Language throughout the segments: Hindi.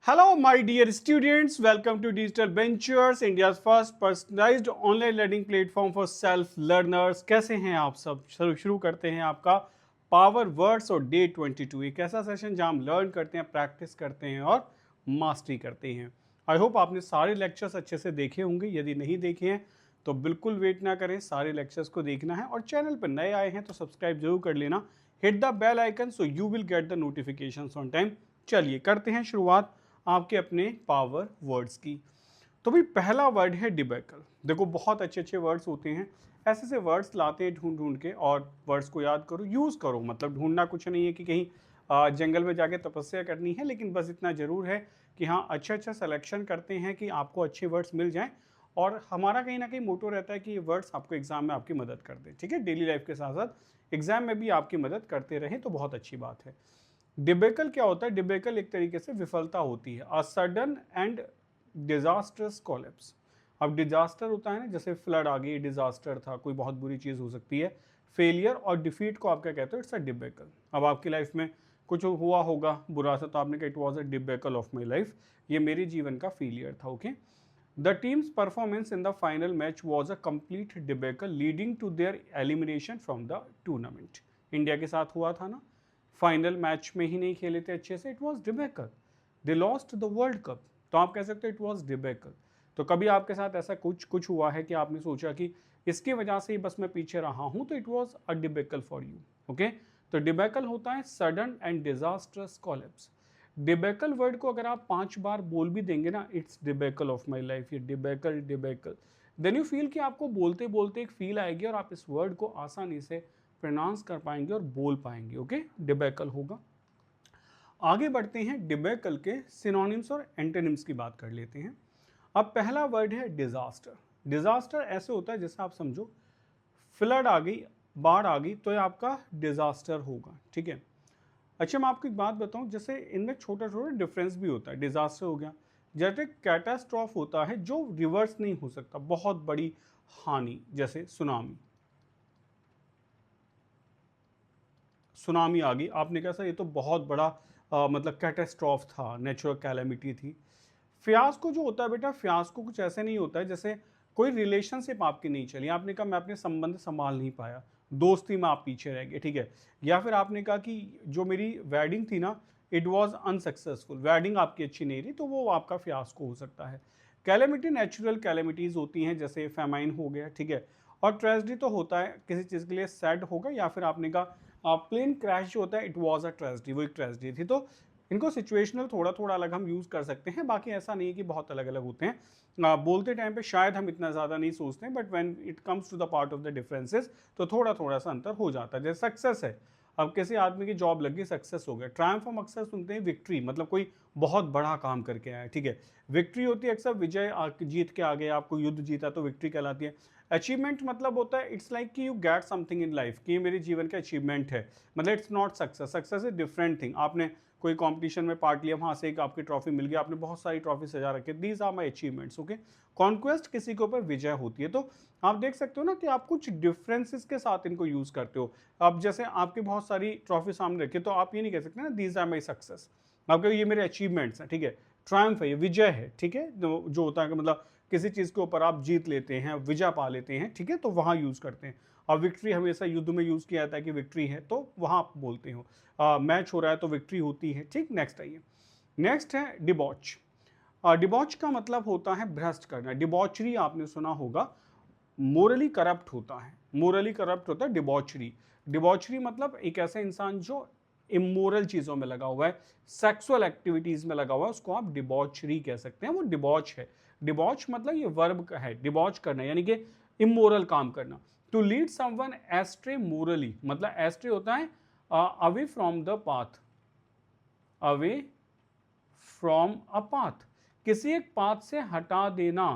Hello, my dear students. Welcome to Digital Ventures, India's first personalized online learning platform for self learners. कैसे हैं आप सब? शुरू करते हैं आपका पावर वर्ड्स और डे 22, एक ऐसा सेशन जहां हम लर्न करते हैं, प्रैक्टिस करते हैं और मास्टरी करते हैं। आई होप आपने सारे लेक्चर्स अच्छे से देखे होंगे। यदि नहीं देखे हैं तो बिल्कुल वेट ना करें, सारे लेक्चर्स को देखना है और चैनल पर नए आए हैं तो सब्सक्राइब जरूर कर लेना। Hit the bell icon so you will get the notifications on time. चलिए करते हैं शुरुआत आपके अपने पावर वर्ड्स की। तो भाई पहला वर्ड है डिबेकल। देखो बहुत अच्छे अच्छे वर्ड्स होते हैं, ऐसे से वर्ड्स लाते हैं ढूंढ ढूंढ के और वर्ड्स को याद करो, यूज़ करो। मतलब ढूंढना कुछ नहीं है कि कहीं जंगल में जाके तपस्या करनी है, लेकिन बस इतना ज़रूर है कि हाँ अच्छा अच्छा सिलेक्शन करते हैं कि आपको अच्छे वर्ड्स मिल जाएं। और हमारा कहीं ना कहीं मोटो रहता है कि ये वर्ड्स आपको एग्जाम में आपकी मदद कर दें। ठीक है, डेली लाइफ के साथ साथ एग्जाम में भी आपकी मदद करते रहें तो बहुत अच्छी बात है। डिबेकल क्या होता है? डिबेकल एक तरीके से विफलता होती है, a sudden and disasters collapse. अब डिजास्टर होता है ना, जैसे फ्लड आ गई, डिजास्टर था, कोई बहुत बुरी चीज हो सकती है। फेलियर और डिफीट को आप क्या कहते हो? It's a debacle. अब आपकी लाइफ में कुछ हुआ होगा बुरा सा, तो आपने कहा it was a debacle of my life, ये मेरे जीवन का फेलियर था। Okay, the team's performance in the final match was a complete debacle leading to their elimination from the tournament. India के साथ हुआ था ना, फाइनल मैच में ही नहीं खेले थे अच्छे से, it was debacle, they lost the world cup. तो आप कह सकते हो इट वॉज डिबेकल। तो कभी आपके साथ ऐसा कुछ कुछ हुआ है कि आपने सोचा कि इसकी वजह से ही बस मैं पीछे रहा हूं, तो it was a debacle for you. Okay, तो डिबेकल होता है sudden and disasters collapse. Debacle word को अगर आप 5 बार बोल भी देंगे ना, it's debacle of my life, ये debacle debacle, then you feel कि आपको बोलते बोलते एक फील आएगी और आप इस वर्ड को आसानी से प्रोनाउंस कर पाएंगे और बोल पाएंगे। ओके, डिबेकल होगा। आगे बढ़ते हैं, डिबेकल के सिनोनिम्स और एंटोनिम्स की बात कर लेते हैं। अब पहला वर्ड है डिजास्टर। डिजास्टर ऐसे होता है जैसे आप समझो फ्लड आ गई, बाढ़ आ गई, तो ये आपका डिजास्टर होगा। ठीक है, अच्छा मैं आपको एक बात बताऊं, जैसे इनमें छोटा छोटा डिफरेंस भी होता है। डिजास्टर हो गया, जैसे कैटास्ट्रॉफ होता है जो रिवर्स नहीं हो सकता, बहुत बड़ी हानि, जैसे सुनामी। सुनामी आ गई, आपने कहा सर ये तो बहुत बड़ा मतलब कैटास्ट्रॉफ था, नेचुरल कैलेमिटी थी। फियास्को जो होता है बेटा, फियास्को कुछ ऐसे नहीं होता है जैसे कोई रिलेशनशिप आपकी नहीं चली, आपने कहा मैं अपने संबंध संभाल नहीं पाया, दोस्ती में आप पीछे रह गए। ठीक है, या फिर आपने कहा कि जो मेरी वेडिंग थी ना, इट वॉज अनसक्सेसफुल, वेडिंग आपकी अच्छी नहीं रही, तो वो आपका फियास्को हो सकता है। कैलेमिटी नेचुरल कैलेमिटीज होती हैं, जैसे फेमाइन हो गया। ठीक है, और ट्रेजिडी तो होता है किसी चीज़ के लिए सैड होगा, या फिर आपने कहा प्लेन क्रैश जो होता है, इट वॉज अ ट्रेजिडी, वो एक ट्रेजिडी थी। तो इनको सिचुएशनल थोड़ा थोड़ा अलग हम यूज़ कर सकते हैं, बाकी ऐसा नहीं है कि बहुत अलग अलग होते हैं। बोलते टाइम पे शायद हम इतना ज़्यादा नहीं सोचते हैं, but when it comes to the part of the differences तो थोड़ा थोड़ा सा अंतर हो जाता है। जैसे सक्सेस है, अब किसी आदमी की जॉब लगी, सक्सेस हो गया। ट्रायम्फ हम अक्सर सुनते हैं विक्ट्री, मतलब कोई बहुत बड़ा काम करके आया। ठीक है, विक्ट्री होती है अक्सर विजय, जीत के आ गए, आपको युद्ध जीता तो विक्ट्री कहलाती है। अचीवमेंट मतलब होता है इट्स लाइक कि you get something in life, कि ये मेरे जीवन का अचीवमेंट है, मतलब it's not success. Success is different thing. आपने कोई कंपटीशन में पार्ट लिया, वहां से एक आपकी ट्रॉफी मिल गई, आपने बहुत सारी ट्रॉफी सजा रखे, these are my achievements. Okay, conquest किसी के ऊपर विजय होती है। तो आप देख सकते हो ना कि आप कुछ डिफरेंसेस के साथ इनको यूज करते हो। अब जैसे आपकी बहुत सारी ट्रॉफी सामने रखी, तो आप ये नहीं कह सकते ना दीज आर माई सक्सेस, आप कहो ये मेरे अचीवमेंट्स हैं। ठीक है, ट्रायम्फ है, ये विजय है। ठीक है, जो होता है कि मतलब किसी चीज के ऊपर आप जीत लेते हैं, विजय पा लेते हैं। ठीक है, तो वहां यूज करते हैं। और विक्ट्री हमेशा युद्ध में यूज किया जाता है कि विक्ट्री है, तो वहां आप बोलते हो। मैच हो रहा है तो विक्ट्री होती है। ठीक, नेक्स्ट आइए। नेक्स्ट है डिबॉच। डिबॉच का मतलब होता है भ्रष्ट करना। डिबॉचरी आपने सुना होगा, मोरली करप्ट होता है, मोरली करप्ट होता है डिबॉचरी। डिबॉचरी मतलब एक ऐसा इंसान जो इमोरल चीजों में लगा हुआ है, सेक्सुअल एक्टिविटीज में लगा हुआ है, उसको आप डिबॉचरी कह सकते हैं, वो डिबॉच है। डिबॉच मतलब ये वर्ब का है, डिबॉच करना यानी कि इमोरल काम करना। To lead someone astray morally, मतलब एस्ट्रे होता है away from the path, away from a path, किसी एक पाथ से हटा देना,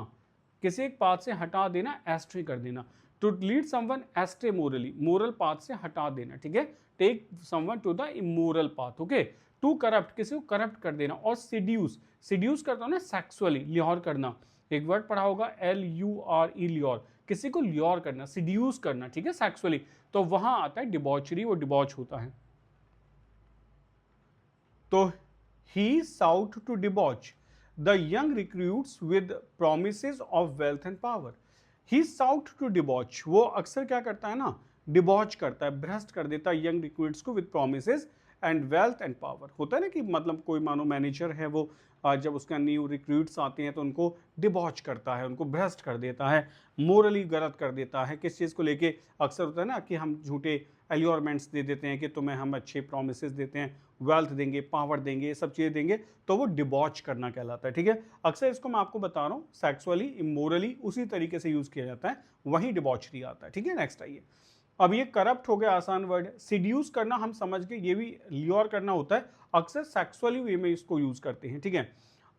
किसी एक पाथ से हटा देना, एस्ट्रे कर देना। To lead someone astray morally, moral path से हटा देना। ठीक है, take someone to the immoral path. Okay, to corrupt, किसी को करप्ट कर देना। और सिड्यूस, सिड्यूस करता हूं ना सेक्सुअली, ल्योर करना। एक वर्ड पढ़ा होगा LURE, ल्योर, किसी को ल्योर करना, सिड्यूस करना। ठीक है, सेक्सुअली, तो वहां आता है डिबॉचरी, वो डिबॉच होता है। तो he sought to debauch the young recruits with promises of wealth and power. He sought to debauch, वो अक्सर क्या करता है ना, डिबॉच करता है, भ्रष्ट कर देता है यंग रिक्रूट्स को with promises and wealth and power. होता है ना कि मतलब कोई मानो मैनेजर है, वो जब उसका न्यू रिक्रूट्स आते हैं तो उनको डिबॉच करता है, उनको भ्रष्ट कर देता है, मोरली गलत कर देता है। किस चीज़ को लेके अक्सर होता है ना कि हम झूठे एल्योरमेंट्स दे देते हैं कि तुम्हें हम अच्छे प्रोमिसेस देते हैं, वेल्थ देंगे, पावर देंगे, ये सब चीज़ें देंगे, तो वो डिबॉच करना कहलाता है। ठीक है, अक्सर इसको मैं आपको बता रहा हूँ सेक्सुअली, इमोरली उसी तरीके से यूज़ किया जाता है, वहीं डिबॉचरी आता है। ठीक है, नेक्स्ट आइए। अब ये करप्ट हो गया, आसान वर्ड। सिड्यूस करना हम समझ गए, ये भी ल्योर करना होता है, अक्सर सेक्सुअली वे में इसको यूज करते हैं। ठीक है,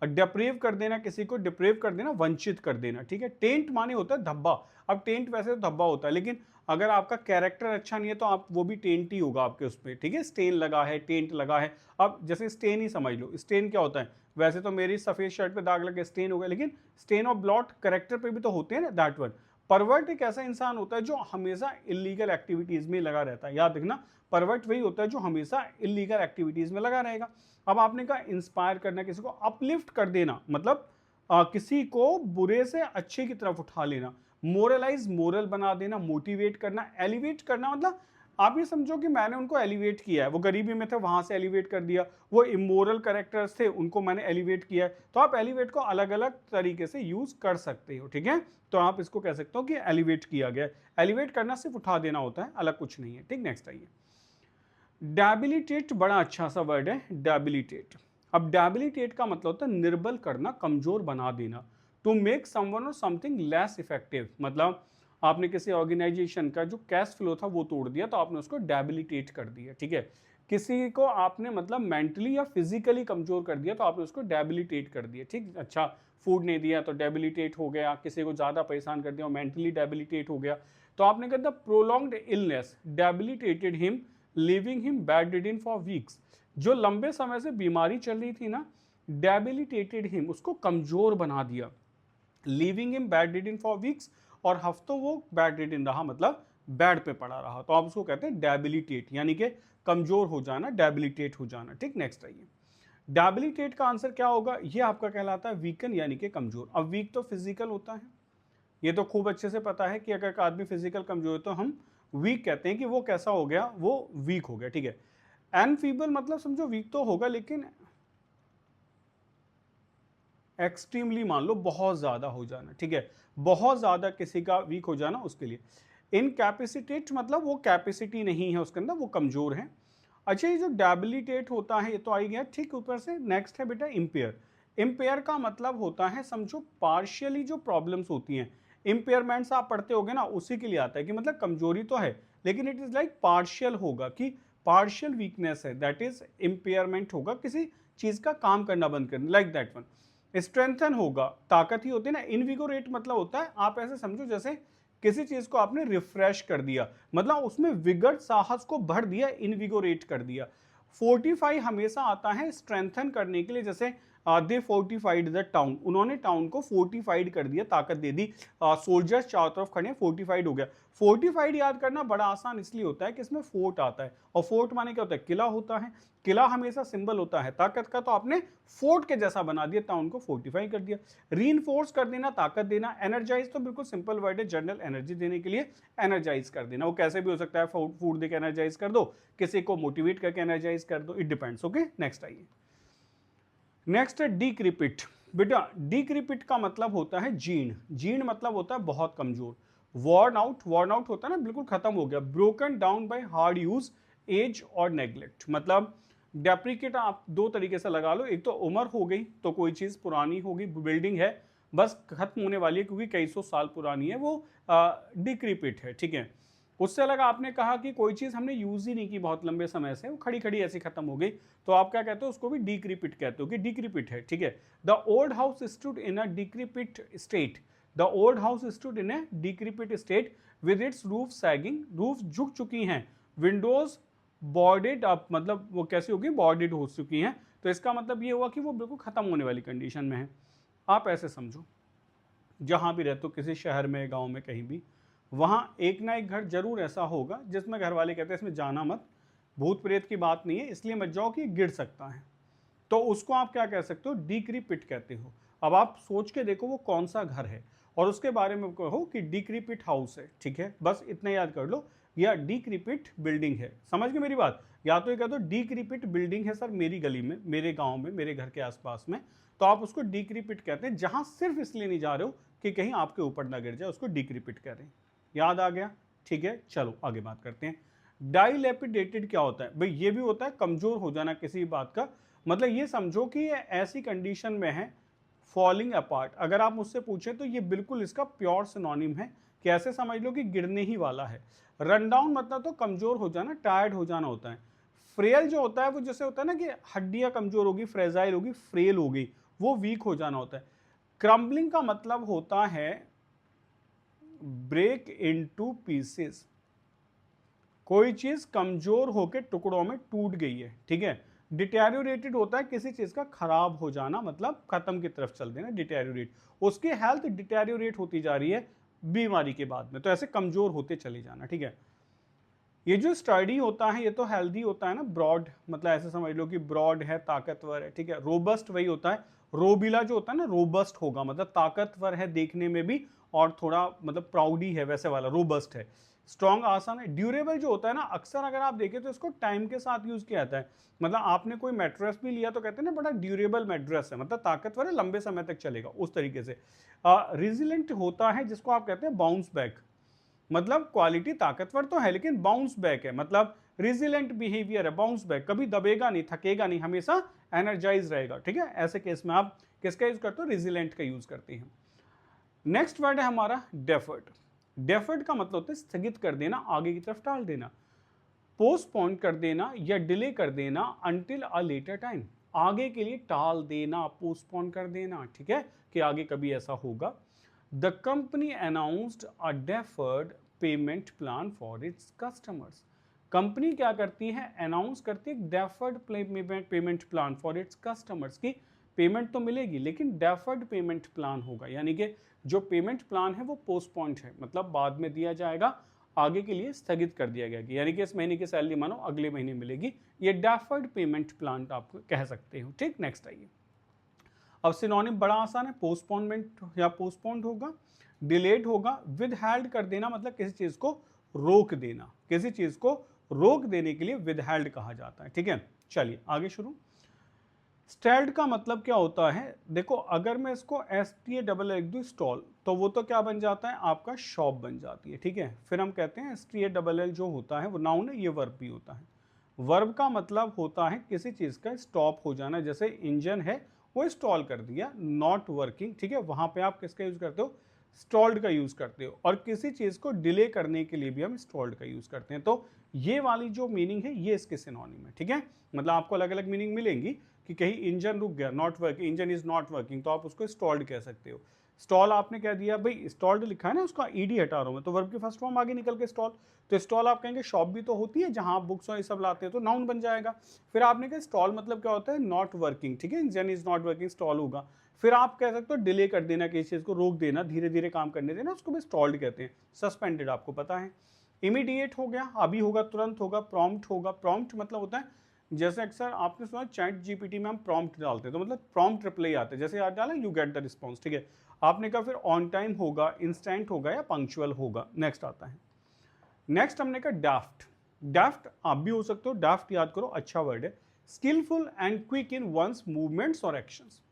डिप्रेव कर देना, किसी को डिप्रेव कर देना, वंचित कर देना। ठीक है, टेंट माने होता है धब्बा। अब टेंट वैसे तो धब्बा होता है, लेकिन अगर आपका कैरेक्टर अच्छा नहीं है तो आप वो भी टेंट ही होगा आपके उस पर। ठीक है, स्टेन लगा है, टेंट लगा है। अब जैसे स्टेन ही समझ लो, स्टेन क्या होता है, वैसे तो मेरी सफेद शर्ट पे दाग लगे स्टेन हो गया, लेकिन स्टेन ऑफ ब्लॉट कैरेक्टर पे भी तो होते हैं ना, दैट वन। परवर्ट एक ऐसा इंसान होता है जो हमेशा इलीगल एक्टिविटीज में लगा रहता है। याद रखना, परवर्ट वही होता है जो हमेशा इलीगल एक्टिविटीज में लगा रहेगा। अब आपने कहा इंस्पायर करना, किसी को अपलिफ्ट कर देना, मतलब किसी को बुरे से अच्छे की तरफ उठा लेना, मोरलाइज, मोरल बना देना, मोटिवेट करना, एलिवेट करना। मतलब आप ये समझो कि मैंने उनको एलिवेट किया है, वो गरीबी में थे वहां से एलिवेट कर दिया, वो इमोरल कैरेक्टर्स थे उनको मैंने एलिवेट किया है। तो आप एलिवेट को अलग अलग तरीके से यूज कर सकते हो। ठीक है, तो आप इसको कह सकते हो कि एलिवेट किया गया। एलिवेट करना सिर्फ उठा देना होता है, अलग कुछ नहीं है। ठीक, नेक्स्ट आइए। डेबिलिटेट बड़ा अच्छा सा वर्ड है, डेबिलिटेट। अब डेबिलिटेट का मतलब होता है निर्बल करना, कमजोर बना देना। टू मेक समवन और समथिंग लेस इफेक्टिव, मतलब आपने किसी ऑर्गेनाइजेशन का जो कैश फ्लो था वो तोड़ दिया, तो आपने उसको डेबिलिटेट कर दिया। ठीक है, किसी को आपने मतलब मेंटली या फिजिकली कमजोर कर दिया तो आपने उसको डेबिलिटेट कर दिया। ठीक, अच्छा फूड नहीं दिया तो डेबिलिटेट हो गया, किसी को ज़्यादा परेशान कर दिया, मेंटली डेबिलिटेट हो गया। तो आपने कहा the prolonged illness debilitated him, living him bedridden for weeks. जो लंबे समय से बीमारी चल रही थी ना, डेबिलिटेटेड हिम, उसको कमजोर बना दिया, living him bedridden for weeks, और हफ्तों वो बेडरिडन रहा, मतलब बेड पे पड़ा रहा। तो आप उसको कहते हैं डेबिलिटेट, यानी कि कमजोर हो जाना, डेबिलिटेट हो जाना। ठीक, नेक्स्ट आइए। डेबिलिटेट का आंसर क्या होगा, ये आपका कहलाता है वीकन, यानी कि कमजोर। अब वीक तो फिजिकल होता है, ये तो खूब अच्छे से पता है कि अगर आदमी फिजिकल कमजोर है तो हम वीक कहते हैं कि वो कैसा हो गया, वो वीक हो गया। ठीक है, एनफीबल मतलब समझो वीक तो होगा, लेकिन एक्सट्रीमली मान लो बहुत ज्यादा हो जाना। ठीक है, बहुत ज्यादा किसी का वीक हो जाना, उसके लिए। इनकैपेसिटेट मतलब वो कैपेसिटी नहीं है उसके अंदर, वो कमजोर है। अच्छा, ये जो डेबिलिटेट होता है ये तो आई गया। ठीक, ऊपर से नेक्स्ट है बेटा इम्पेयर। इम्पेयर का मतलब होता है समझो पार्शियली जो प्रॉब्लम्स होती हैं, इम्पेयरमेंट्स आप पढ़ते होगे ना, उसी के लिए आता है कि मतलब कमजोरी तो है लेकिन इट इज लाइक पार्शियल होगा, कि पार्शियल वीकनेस है, दैट इज इम्पेयरमेंट होगा, किसी चीज का काम करना बंद करना, लाइक दैट वन। स्ट्रेंथन होगा, ताकत ही होती है ना। इनविगोरेट मतलब होता है, आप ऐसे समझो जैसे किसी चीज को आपने रिफ्रेश कर दिया, मतलब उसमें विगड़, साहस को भर दिया, इनविगोरेट कर दिया। फोर्टिफाई हमेशा आता है स्ट्रेंथन करने के लिए, जैसे दे फोर्टिफाइड द टाउन, उन्होंने टाउन को फोर्टिफाइड कर दिया, ताकत दे दी। सोल्जर्स चारों तरफ खड़े हैं, फोर्टिफाइड हो गया। फोर्टिफाइड याद करना बड़ा आसान इसलिए होता है कि इसमें फोर्ट आता है, और फोर्ट माने क्या होता है, किला होता है। किला हमेशा सिंबल होता है ताकत का, तो आपने फोर्ट के जैसा बना दिया, टाउन को फोर्टिफाई कर दिया। रीइंफोर्स कर देना, ताकत देना। एनर्जाइज तो बिल्कुल सिंपल वर्ड है, जनरल एनर्जी देने के लिए एनर्जाइज कर देना। वो कैसे भी हो सकता है, फूड देकर एनर्जाइज कर दो, किसी को मोटिवेट करके एनर्जाइज कर दो, इट डिपेंड्स। ओके, नेक्स्ट आइए। नेक्स्ट है डिक्रिपिट। बेटा डिक्रिपिट का मतलब होता है जीर्ण। जीर्ण मतलब होता है बहुत कमजोर। वॉर्न आउट, वॉर्न आउट होता है ना, बिल्कुल खत्म हो गया। Broken down by hard use, age और नेग्लेक्ट। मतलब डेप्रिकेट आप दो तरीके से लगा लो, एक तो उम्र हो गई तो कोई चीज पुरानी होगी, बिल्डिंग है बस खत्म होने वाली है क्योंकि कई सौ साल पुरानी है, वो डिक्रिपिट है। ठीक है, उससे अलग आपने कहा कि कोई चीज हमने यूज ही नहीं की बहुत लंबे समय से, वो खड़ी खड़ी ऐसी खत्म हो गई, तो आप क्या कहते हो, उसको भी डिक्रिपिट कहते हो कि डिक्रिपिट है। ठीक है, the old house stood in a decrepit state. The old house stood in a decrepit state with its roof sagging, roof झुक चुकी हैं, विंडोज बॉर्डेड अप, मतलब वो कैसी होगी, बॉर्डेड हो चुकी हैं। तो इसका मतलब ये हुआ कि वो बिल्कुल खत्म होने वाली कंडीशन में है। आप ऐसे समझो, जहां भी रहते हो, किसी शहर में, गांव में, कहीं भी, वहां एक ना एक घर जरूर ऐसा होगा जिसमें घर वाले कहते हैं इसमें जाना मत, भूत प्रेत की बात नहीं है इसलिए मत जाओ कि गिर सकता है। तो उसको आप क्या कह सकते हो, डिक्रीपिट कहते हो। अब आप सोच के देखो वो कौन सा घर है और उसके बारे में कहो कि डिक्रीपिट हाउस है, ठीक है, बस इतना याद कर लो, या डिक्रीपिट बिल्डिंग है। समझ गए मेरी बात? या तो ये कह दो डिक्रीपिट बिल्डिंग है सर मेरी गली में, मेरे गांव में, मेरे घर के आसपास में, तो आप उसको डिक्रीपिट कहते हैं। जहां सिर्फ इसलिए नहीं जा रहे हो कि कहीं आपके ऊपर ना गिर जाए, उसको डिक्रीपिट कह रहे हैं। याद आ गया? ठीक है, चलो आगे बात करते हैं। डाइलेपिडेटेड क्या होता है भाई? ये भी होता है कमजोर हो जाना किसी बात का, मतलब ये समझो कि ये ऐसी कंडीशन में है, फॉलिंग अपार्ट। अगर आप मुझसे पूछें तो ये बिल्कुल इसका प्योर सिनोनिम है कि ऐसे समझ लो कि गिरने ही वाला है। रन डाउन मतलब तो कमजोर हो जाना, टायर्ड हो जाना होता है। फ्रेल जो होता है वो जैसे होता है ना कि हड्डियां कमजोर होगी, फ्रेजाइल होगी, फ्रेल होगी, वो वीक हो जाना होता है। क्रम्बलिंग का मतलब होता है ब्रेक इनटू पीसेस, कोई चीज कमजोर होकर टुकड़ों में टूट गई है, ठीक है। डिटेरियोरेटेड होता है किसी चीज का खराब हो जाना, मतलब खत्म की तरफ चल देना, डिटेरियोरेट। उसकी हेल्थ डिटेरियोरेट होती जा रही है बीमारी के बाद में, तो ऐसे कमजोर होते चले जाना, ठीक है। ये जो स्टडी होता है ये तो हेल्दी होता है ना, ब्रॉड, मतलब ऐसे समझ लो कि ब्रॉड है, ताकतवर है, ठीक है। रोबस्ट वही होता है, रोबिला जो होता है ना, रोबस्ट होगा, मतलब ताकतवर है देखने में भी, और थोड़ा मतलब प्राउडी है, वैसे वाला रोबस्ट है। स्ट्रॉन्ग आसान है। ड्यूरेबल जो होता है ना, अक्सर अगर आप देखें तो इसको टाइम के साथ यूज किया जाता है। मतलब आपने कोई मैट्रेस भी लिया तो कहते हैं ना बड़ा ड्यूरेबल मैट्रेस है, मतलब ताकतवर है, लंबे समय तक चलेगा, उस तरीके से। रिजिलेंट होता है जिसको आप कहते हैं बाउंस बैक, मतलब क्वालिटी ताकतवर तो है लेकिन बाउंस बैक है, मतलब रिजिलेंट बिहेवियर है, बाउंस बैक, कभी दबेगा नहीं, थकेगा नहीं, हमेशा एनर्जाइज रहेगा, ठीक है। ऐसे केस में आप किसका यूज करते हो? रिजिलेंट का यूज करते हैं। नेक्स्ट वर्ड है हमारा डेफर्ड। डेफर्ड का मतलब होता है स्थगित कर देना, आगे की तरफ टाल देना, पोस्टपोन कर देना या डिले कर देना अंटिल अ लेटर टाइम, आगे के लिए टाल देना, पोस्टपोन कर देना, ठीक है, कि आगे कभी ऐसा होगा। The company announced a deferred payment plan for its customers. Company क्या करती है? अनाउंस करती है deferred payment plan for its customers की पेमेंट तो मिलेगी लेकिन डेफर्ड पेमेंट प्लान होगा, यानी कि जो पेमेंट प्लान है वो पोस्टपोन्ड है, मतलब बाद में दिया जाएगा, आगे के लिए स्थगित कर दिया गया, यानी कि इस महीने की सैलरी मानो अगले महीने मिलेगी। ये डेफर्ड पेमेंट प्लान आप कह सकते हो, ठीक। नेक्स्ट आइए। अब सिनोनिम बड़ा आसान है, पोस्टपोनमेंट या पोस्टपोन्ड होगा, डिलेड होगा, विदहेल्ड कर देना, मतलब किसी चीज को रोक देना, किसी चीज को रोक देने के लिए विदहेल्ड कहा जाता है, ठीक है। चलिए आगे शुरू। स्टैल्ड का मतलब क्या होता है? देखो अगर मैं इसको STA लिख दूँ स्टॉल, तो वो तो क्या बन जाता है? आपका शॉप बन जाती है, ठीक है। फिर हम कहते हैं STALL जो होता है वो नाउन है, ये वर्ब भी होता है। वर्ब का मतलब होता है किसी चीज का स्टॉप हो जाना, जैसे इंजन है वो इंस्टॉल कर दिया, नॉट वर्किंग, ठीक है, वहां पे आप किसका यूज करते हो? स्टॉल्ड का यूज करते हो। और किसी चीज को डिले करने के लिए भी हम स्टॉल्ड का यूज करते हैं। तो ये वाली जो मीनिंग है ये इसके सिनोनिम है, ठीक है। मतलब आपको अलग अलग मीनिंग मिलेंगी कि कहीं इंजन रुक गया, not working, engine is not working, तो आप उसको स्टॉल्ड कह सकते हो। स्टॉल आपने कह दिया भाई, स्टॉल्ड लिखा है ना, उसका ईडी हटा रहा हूं मैं, तो वर्ब की फर्स्ट फॉर्म आगे निकल के स्टॉल, तो स्टॉल आप कहेंगे शॉप भी तो होती है जहां आप बुक्स और ये सब लाते हैं, तो नाउन बन जाएगा। फिर आपने कहा स्टॉल मतलब क्या होता है? नॉट वर्किंग, ठीक है, engine is not working, stall होगा। फिर आप कह सकते हो डिले कर देना, किसी चीज को रोक देना, धीरे धीरे काम करने देना, उसको भी स्टॉल्ड कहते हैं। सस्पेंडेड आपको पता है। इमीडिएट हो गया, अभी होगा, तुरंत होगा। प्रॉम्प्ट होगा, प्रॉम्प्ट मतलब होता है जैसे अक्सर आपने सुना चैट जीपीटी में हम प्रॉम्प्ट डालते हैं तो मतलब प्रॉम्प्ट रिप्लाई आते हैं, जैसे याद डाला यू गेट द रिस्पॉन्स, ठीक है। आपने कहा फिर ऑन टाइम होगा, इंस्टेंट होगा या पंक्चुअल होगा। नेक्स्ट आता है। नेक्स्ट हमने कहा डाफ्ट। डाफ्ट आप भी हो सकते हो, डाफ्ट याद करो, अच्छा वर्ड है। Skilful and quick in one's movements और एक्शंस।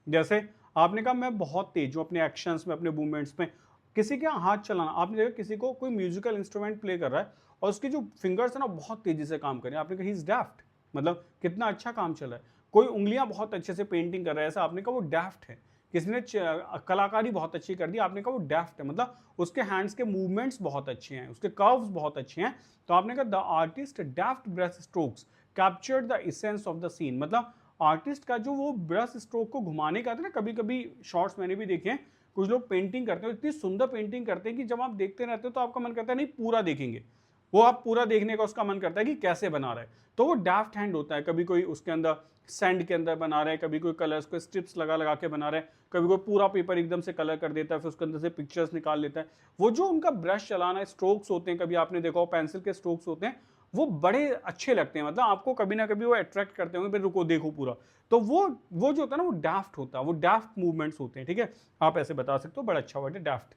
जैसे आपने कहा मैं बहुत तेज हूं अपने एक्शंस में, अपने मूवमेंट्स में। किसी के हाथ चलाना, आपने देखा किसी को कोई म्यूजिकल इंस्ट्रूमेंट प्ले कर रहा है और उसके जो फिंगर्स है ना बहुत तेजी से काम कर रहे हैं, आपने कहा ही इज डैफ्ट, मतलब कितना अच्छा काम चल रहा है। कोई उंगलियां बहुत अच्छे से पेंटिंग कर रहा है, ऐसा आपने कहा वो डैफ्ट है। किसी ने कलाकारी बहुत अच्छी कर दी, आपने कहा वो डैफ्ट है, मतलब उसके हैंड्स के मूवमेंट्स बहुत अच्छे हैं, उसके कर्व्स बहुत अच्छे हैं, तो आपने कहा the artist deft brush strokes captured the essence of the scene. मतलब आर्टिस्ट का जो वो ब्रश स्ट्रोक को घुमाने का था ना, कभी कभी शॉर्ट्स मैंने भी देखे हैं, कुछ लोग पेंटिंग करते हैं, इतनी सुंदर पेंटिंग करते हैं कि जब आप देखते रहते हो तो आपका मन करता है नहीं पूरा देखेंगे, वो आप पूरा देखने का उसका मन करता है कि कैसे बना रहा है। तो वो डैफ्ट हैंड होता है, कभी कोई उसके अंदर सैंड के अंदर बना रहा है, कभी कोई कलर्स को स्ट्रिप्स लगा लगा के बना रहा है, कभी कोई पूरा पेपर एकदम से कलर कर देता है, फिर उसके अंदर से पिक्चर्स निकाल लेता है। वो जो उनका ब्रश चलाना, स्ट्रोक्स होते हैं, कभी आपने देखा हो पेंसिल के स्ट्रोक्स होते हैं, वो बड़े अच्छे लगते हैं, मतलब आपको कभी ना कभी वो अट्रैक्ट करते होंगे, फिर रुको देखो पूरा। तो वो जो होता है ना वो डैफ्ट होता है, वो डैफ्ट मूवमेंट्स होते हैं, ठीक है, आप ऐसे बता सकते हो, बड़ा अच्छा वर्ड है डैफ्ट।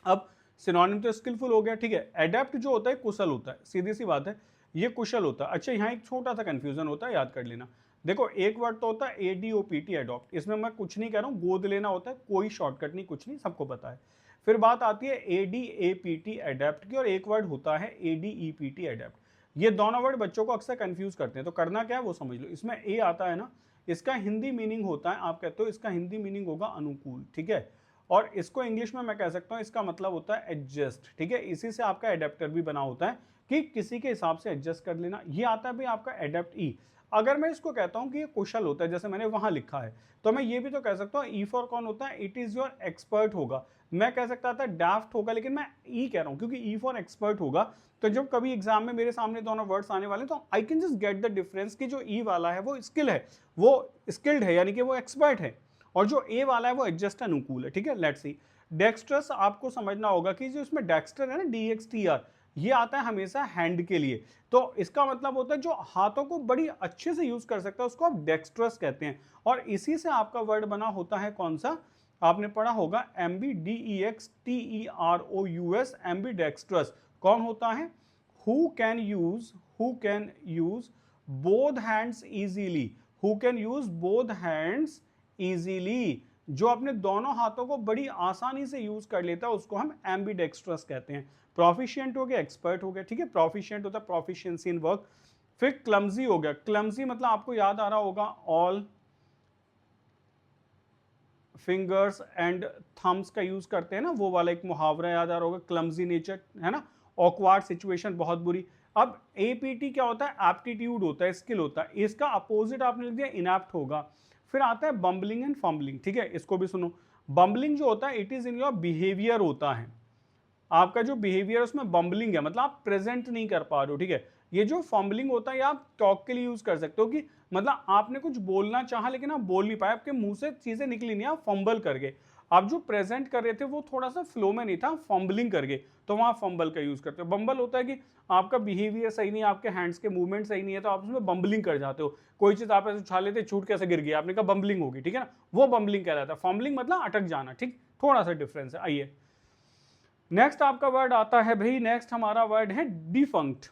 अब सिनोनिम तो स्किलफुल हो गया, ठीक है। एडेप्ट जो होता है कुशल होता है, सीधी सी बात है, ये कुशल होता है। अच्छा, यहाँ एक छोटा सा कंफ्यूजन होता है, याद कर लेना। देखो एक वर्ड तो होता है ADOPT एडॉप्ट, इसमें मैं कुछ नहीं कह रहा हूँ, गोद लेना होता है, कोई शॉर्टकट नहीं, कुछ नहीं, सबको पता है। फिर बात आती है ADAPT एडेप्ट की, और एक वर्ड होता है ADEPT एडेप्ट। ये दोनों वर्ड बच्चों को अक्सर कंफ्यूज करते हैं, तो करना क्या है वो समझ लो। इसमें ए आता है ना, इसका हिंदी मीनिंग होता है, आप कहते हो इसका हिंदी मीनिंग होगा अनुकूल, ठीक है। और इसको इंग्लिश में मैं कह सकता हूं इसका मतलब होता है एडजस्ट, ठीक है। इसी से आपका एडेप्टर भी बना होता है कि किसी के हिसाब से एडजस्ट कर लेना। ये आता है भाई आपका एडेप्ट ई। अगर मैं इसको कहता हूं कि ये कुशल होता है, जैसे मैंने वहां लिखा है, तो मैं ये भी तो कह सकता हूं ई फॉर कौन होता है, इट इज योर एक्सपर्ट होगा। मैं कह सकता था डैफ्ट होगा, लेकिन मैं ई कह रहा हूं क्योंकि ई फॉर एक्सपर्ट होगा। तो जब कभी एग्जाम में मेरे सामने दोनों वर्ड्स आने वाले तो I can just get the difference कि जो ई वाला है वो स्किल है, वो स्किल्ड है, यानी कि वो एक्सपर्ट है, और जो ए वाला है वो एडजस्ट अनुकूल है, ठीक है। लेट्स सी, डेक्स्ट्रस आपको समझना होगा कि जो इसमें डेक्स्टर है ना, DXTR, ये आता है हमेशा हैंड के लिए। तो इसका मतलब होता है जो हाथों को बड़ी अच्छे से यूज कर सकता है उसको आप डेक्स्ट्रस कहते हैं। और इसी से आपका वर्ड बना होता है कौन सा, आपने पढ़ा होगा MBDEXTEROUS, एम्बी डेक्स्ट्रस। कौन होता है, who can use both hands easily, who can use both hands easily, जो अपने दोनों हाथों को बड़ी आसानी से यूज कर लेता है उसको हम एम्बीडेक्स्ट्रस कहते हैं। प्रोफिशिएंट हो गया, एक्सपर्ट हो गया, ठीक है। प्रोफिशिएंट होता है प्रोफिशिएंसी इन वर्क। फिर क्लमजी हो गया, क्लमजी मतलब आपको याद आ रहा होगा ऑल फिंगर्स एंड थम्स का यूज करते हैं ना, वो वाला एक मुहावरा याद आ रहा होगा, क्लमजी नेचर, है ना, ऑकवर्ड सिचुएशन, बहुत बुरी। अब APT क्या होता है, एप्टीट्यूड होता है, स्किल होता है, इसका अपोजिट आपने लिख दिया इनएप्ट होगा। फिर आता है बम्बलिंग एंड फम्बलिंग, ठीक है, इसको भी सुनो। बम्बलिंग जो होता है it is in your behaviour होता है, आपका जो बिहेवियर उसमें बम्बलिंग है, मतलब आप प्रेजेंट नहीं कर पा रहे हो, ठीक है। ये जो फम्बलिंग होता है ये आप टॉक के लिए यूज कर सकते हो कि मतलब आपने कुछ बोलना चाहा लेकिन आप बोल नहीं पाए, आपके मुंह से चीजें निकली नहीं, आप फंबल कर गए। आप जो प्रेजेंट कर रहे थे वो थोड़ा सा फ्लो में नहीं था, फंबलिंग कर गए, तो वहां फंबल का यूज करते हो। बम्बल होता है कि आपका बिहेवियर सही नहीं है, आपके हैंड्स के मूवमेंट सही नहीं है, तो आप उसमें बम्बलिंग कर जाते हो। कोई चीज आप ऐसे उछा लेते, छूट कैसे गिर गई, आपने कहा बम्बलिंग होगी, ठीक है ना, वो बम्बलिंग कहलाता है। फंबलिंग मतलब अटक जाना, ठीक, थोड़ा सा डिफरेंस है। आइए नेक्स्ट आपका वर्ड आता है भाई, नेक्स्ट हमारा वर्ड है डिफंक्ट।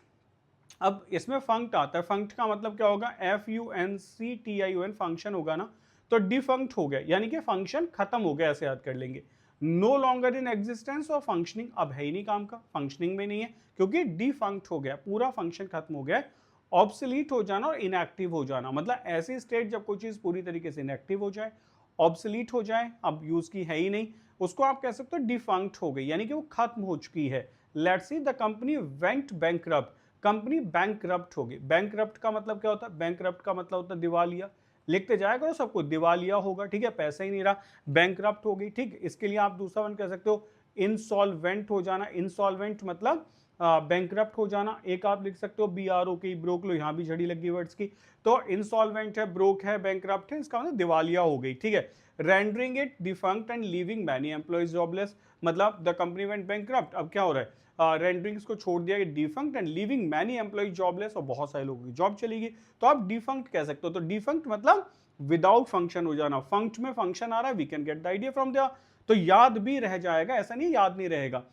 अब इसमें फंक्ट आता है, फंक्ट का मतलब क्या होगा, FUNCTION, फंक्शन होगा ना, तो डिफंक्ट हो गया, यानी कि फंक्शन खत्म हो गया, ऐसे याद कर लेंगे। नो लॉन्गर इन एग्जिस्टेंस और फंक्शनिंग, अब है ही नहीं काम का, फंक्शनिंग में नहीं है क्योंकि डिफंक्ट हो गया, पूरा फंक्शन खत्म हो गया। ऑब्सलीट हो जाना और इनएक्टिव हो जाना, मतलब ऐसी स्टेट जब कोई चीज पूरी तरीके से इनएक्टिव हो जाए, ऑब्सलीट हो जाए, अब यूज की है ही नहीं, उसको आप कह सकते हो डिफंक्ट हो गई, यानी कि वो खत्म हो चुकी है। Let's see, the company went bankrupt, company bankrupt होगी। बैंकरप्ट का मतलब क्या होता है, बैंकरप्ट का मतलब होता है दिवालिया, लिखते जाया करो सबको, दिवालिया होगा, ठीक है, पैसा ही नहीं रहा, बैंकरप्ट हो गई, ठीक। इसके लिए आप दूसरा वन कह सकते हो इंसॉल्वेंट हो जाना, इंसॉल्वेंट मतलब बैंकरप्ट हो जाना। एक आप लिख सकते हो BROK, ब्रोक लो, यहाँ भी झड़ी लगी वर्ड्स की, तो इंसॉल्वेंट है, ब्रोक है, बैंकरप्ट है, इसका मतलब दिवालिया हो गई, ठीक है। Rendering it defunct and leaving many employees jobless, मतलब द कंपनी वेंट बैंकरप्ट, अब क्या हो रहा है, रेंडरिंग्स को छोड़ दिया गया, defunct and leaving many employees jobless, और बहुत सारे लोगों की जॉब चली गई, तो आप डिफंक्ट कह सकते हो। तो डिफंक्ट मतलब विदाउट फंक्शन हो जाना, फंक्ट में फंक्शन आ रहा है, we can get the idea from there, तो याद भी रह जाएगा, ऐसा नहीं याद नहीं रहेगा।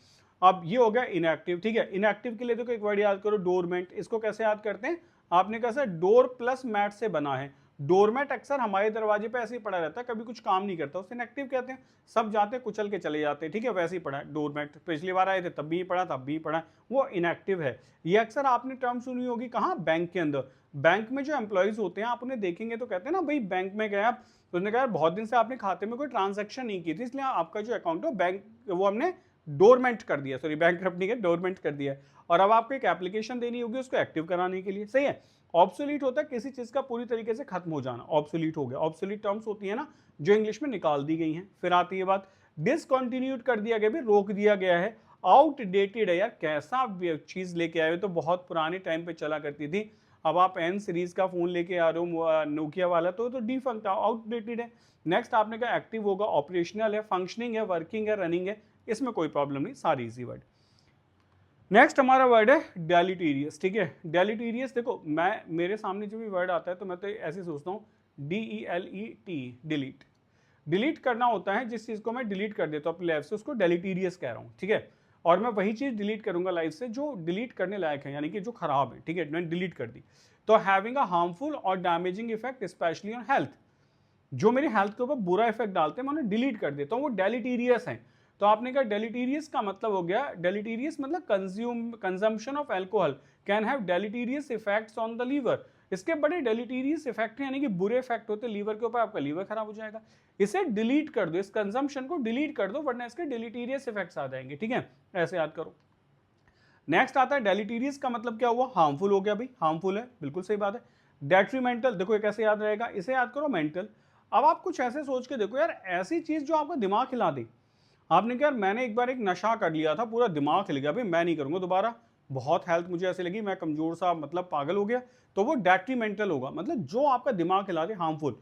अब ये हो गया इनएक्टिव, ठीक है। इनएक्टिव के लिए तो एक वर्ड याद करो, डोरमेट, इसको कैसे याद करते हैं, आपने कहा सर डोर प्लस मैट से बना है, डोरमेट अक्सर हमारे दरवाजे पे ऐसे ही पड़ा रहता है, कभी कुछ काम नहीं करता, उसे इनएक्टिव कहते हैं, सब जाते कुचल के चले जाते हैं, ठीक है, वैसे ही पड़ा है डोरमेट, पिछली बार आए थे तब भी पड़ा, तब भी पड़ा, वो इनएक्टिव है। ये अक्सर आपने टर्म सुनी होगी कहाँ, बैंक के अंदर, बैंक में जो एम्प्लॉयज होते हैं आप उन्हें देखेंगे तो कहते हैं ना भाई बैंक में गए आप, तो उसने कहा बहुत दिन से आपने खाते में कोई ट्रांजेक्शन नहीं की थी, इसलिए आपका जो अकाउंट है बैंक वो हमने डोरमेंट कर दिया, सॉरी बैंकरप्ट नहीं है, डोरमेंट कर दिया है, और अब आपको एक एप्लीकेशन देनी होगी उसको एक्टिव कराने के लिए, सही है। ऑब्सोलीट होता है किसी चीज का पूरी तरीके से खत्म हो जाना, ऑब्सोलीट हो गया। ऑब्सोलीट टर्म्स होती है ना जो इंग्लिश में निकाल दी गई हैं। फिर आती है बात, डिसकंटिन्यूड कर दिया गया, भी रोक दिया गया है, आउटडेटेड है, यार कैसा चीज लेके आए हो, तो बहुत पुराने टाइम पे चला करती थी, अब आप N सीरीज का फोन लेके आ रहे हो नोकिया वाला, तो डिफंक्ट, आउटडेटेड है। नेक्स्ट आपने कहा एक्टिव होगा, ऑपरेशनल है, फंक्शनिंग है, वर्किंग है, रनिंग है, इसमें कोई प्रॉब्लम नहीं, सारी इजी वर्ड। नेक्स्ट हमारा वर्ड है डेलिटीरियस, ठीक है। डेलिटीरियस देखो, मैं मेरे सामने जो भी वर्ड आता है तो मैं तो ऐसे सोचता हूँ DELET, डिलीट। डिलीट करना होता है जिस चीज को मैं डिलीट कर देता हूँ अपनी लाइफ से, उसको डेलिटीरियस कह रहा हूँ, ठीक है। और मैं वही चीज डिलीट करूंगा लाइफ से जो डिलीट करने लायक है, यानी कि जो खराब है, ठीक है, मैंने डिलीट कर दी। तो हैविंग अ हार्मफुल और damaging effect specially on health, जो मेरी हेल्थ के ऊपर बुरा इफेक्ट डालते हैं मैं उन्हें डिलीट कर देता हूँ, वो डेलिटीरियस है। तो आपने कहा डेलिटीरियस का मतलब हो गया, डेलिटीरियस मतलब consumption of alcohol can have deleterious effects on the liver. इसके बड़े डेलिटीरियस इफेक्ट हैं, यानी कि बुरे इफेक्ट होते हैं लीवर के ऊपर, आपका लीवर खराब हो जाएगा। इसे डिलीट कर दो, इस कंजम्पशन को डिलीट कर दो, वरना इसके डेलिटीरियस इफेक्ट्स आ जाएंगे, ठीक है, ऐसे याद करो। नेक्स्ट आता है डेलिटीरियस का मतलब क्या हुआ, हार्मफुल हो गया भाई, हार्मफुल है, बिल्कुल सही बात है। डेट्रीमेंटल, देखो ये कैसे याद रहेगा, इसे याद करो मेंटल। अब आप कुछ ऐसे सोच के देखो यार, ऐसी चीज जो आपका दिमाग हिला दे। आपने कहा मैंने एक बार एक नशा कर लिया था, पूरा दिमाग हिल गया, भाई मैं नहीं करूंगा दोबारा, बहुत हेल्थ मुझे ऐसे लगी, मैं कमजोर सा मतलब पागल हो गया, तो वो डेट्रीमेंटल होगा, मतलब जो आपका दिमाग हिला दे, हार्मफुल।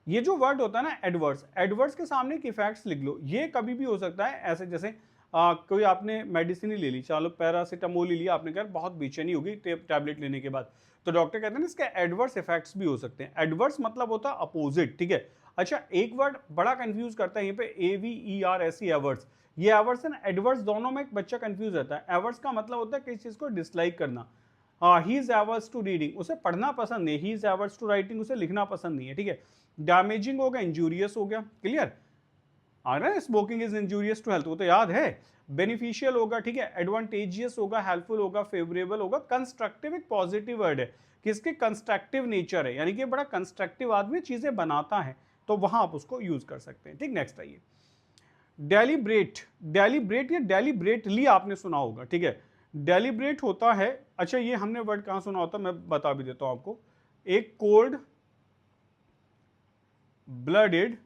ये जो वर्ड होता है ना एडवर्स, एडवर्स के सामने एक इफेक्ट्स लिख लो, ये कभी भी हो सकता है ऐसे, जैसे कोई आपने मेडिसिन ही ले ली, चलो पैरासीटामोल ले लिया आपने, कहा बहुत बेचैनी होगी टैबलेट लेने के बाद, तो डॉक्टर कहते हैं ना इसके एडवर्स इफेक्ट्स भी हो सकते हैं। एडवर्स मतलब होता है अपोजिट, ठीक है। अच्छा, एक वर्ड बड़ा कंफ्यूज करता है यहाँ पे, AVERS, एवर्स। ये एवर्स एंड एडवर्स दोनों में एक बच्चा कंफ्यूज रहता है। एवर्स का मतलब होता है किसी चीज को डिसलाइक करना। He is averse to reading, उसे पढ़ना पसंद नहीं, he is averse to writing, उसे लिखना पसंद नहीं है, ठीक है। डैमेजिंग हो गया, इंजूरियस हो गया, क्लियर आ रहा है, smoking is injurious to health, वो तो याद है। बेनिफिशियल होगा, ठीक है, एडवांटेजियस होगा, हेल्पफुल होगा, फेवरेबल होगा। कंस्ट्रक्टिव एक पॉजिटिव वर्ड है, किसके कंस्ट्रक्टिव नेचर है, यानी कि बड़ा कंस्ट्रक्टिव आदमी चीजें बनाता है, तो वहां आप उसको यूज कर सकते हैं, ठीक। नेक्स्ट आइए, डेलिब्रेट। डेलिब्रेट या डेलिब्रेटली आपने सुना होगा, ठीक है। डेलिब्रेट होता है, अच्छा ये हमने वर्ड कहां सुना होता है, मैं बता भी देता हूं आपको। एक कोल्ड ब्लडेड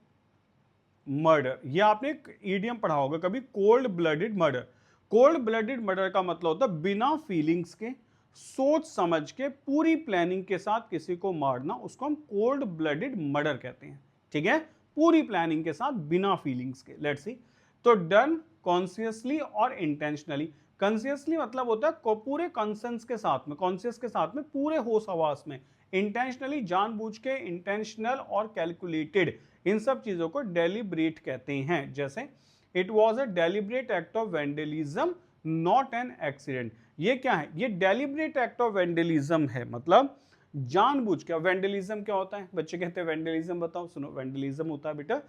मर्डर, ये आपने एक ईडियम पढ़ा होगा कभी, cold blooded murder. Cold blooded murder का मतलब होता है बिना फीलिंग्स के, सोच समझ के, पूरी प्लानिंग के साथ किसी को मारना, उसको हम कोल्ड ब्लडेड मर्डर कहते हैं, ठीक है। पूरी प्लानिंग के साथ, बिना फीलिंग्स के। लेट्स सी, तो डन कॉन्शियसली और इंटेंशनली। कॉन्शियसली मतलब होता है पूरे कॉन्सेंस के साथ में, कॉन्शियस के साथ में, पूरे होश हवास में। इंटेंशनली जानबूझ के, इंटेंशनल और कैलकुलेटेड, इन सब चीजों को डेलिब्रेट कहते हैं। जैसे it was a deliberate act of vandalism not an accident. ये क्या है, ये डेलिब्रेट एक्ट ऑफ वेंडलिज्म है, मतलब जानबूझ के। वेंडलिज्म क्या होता है, बच्चे कहते हैं वेंडलिज्म बताओ, सुनो, वेंडलिज्म होता है बेटा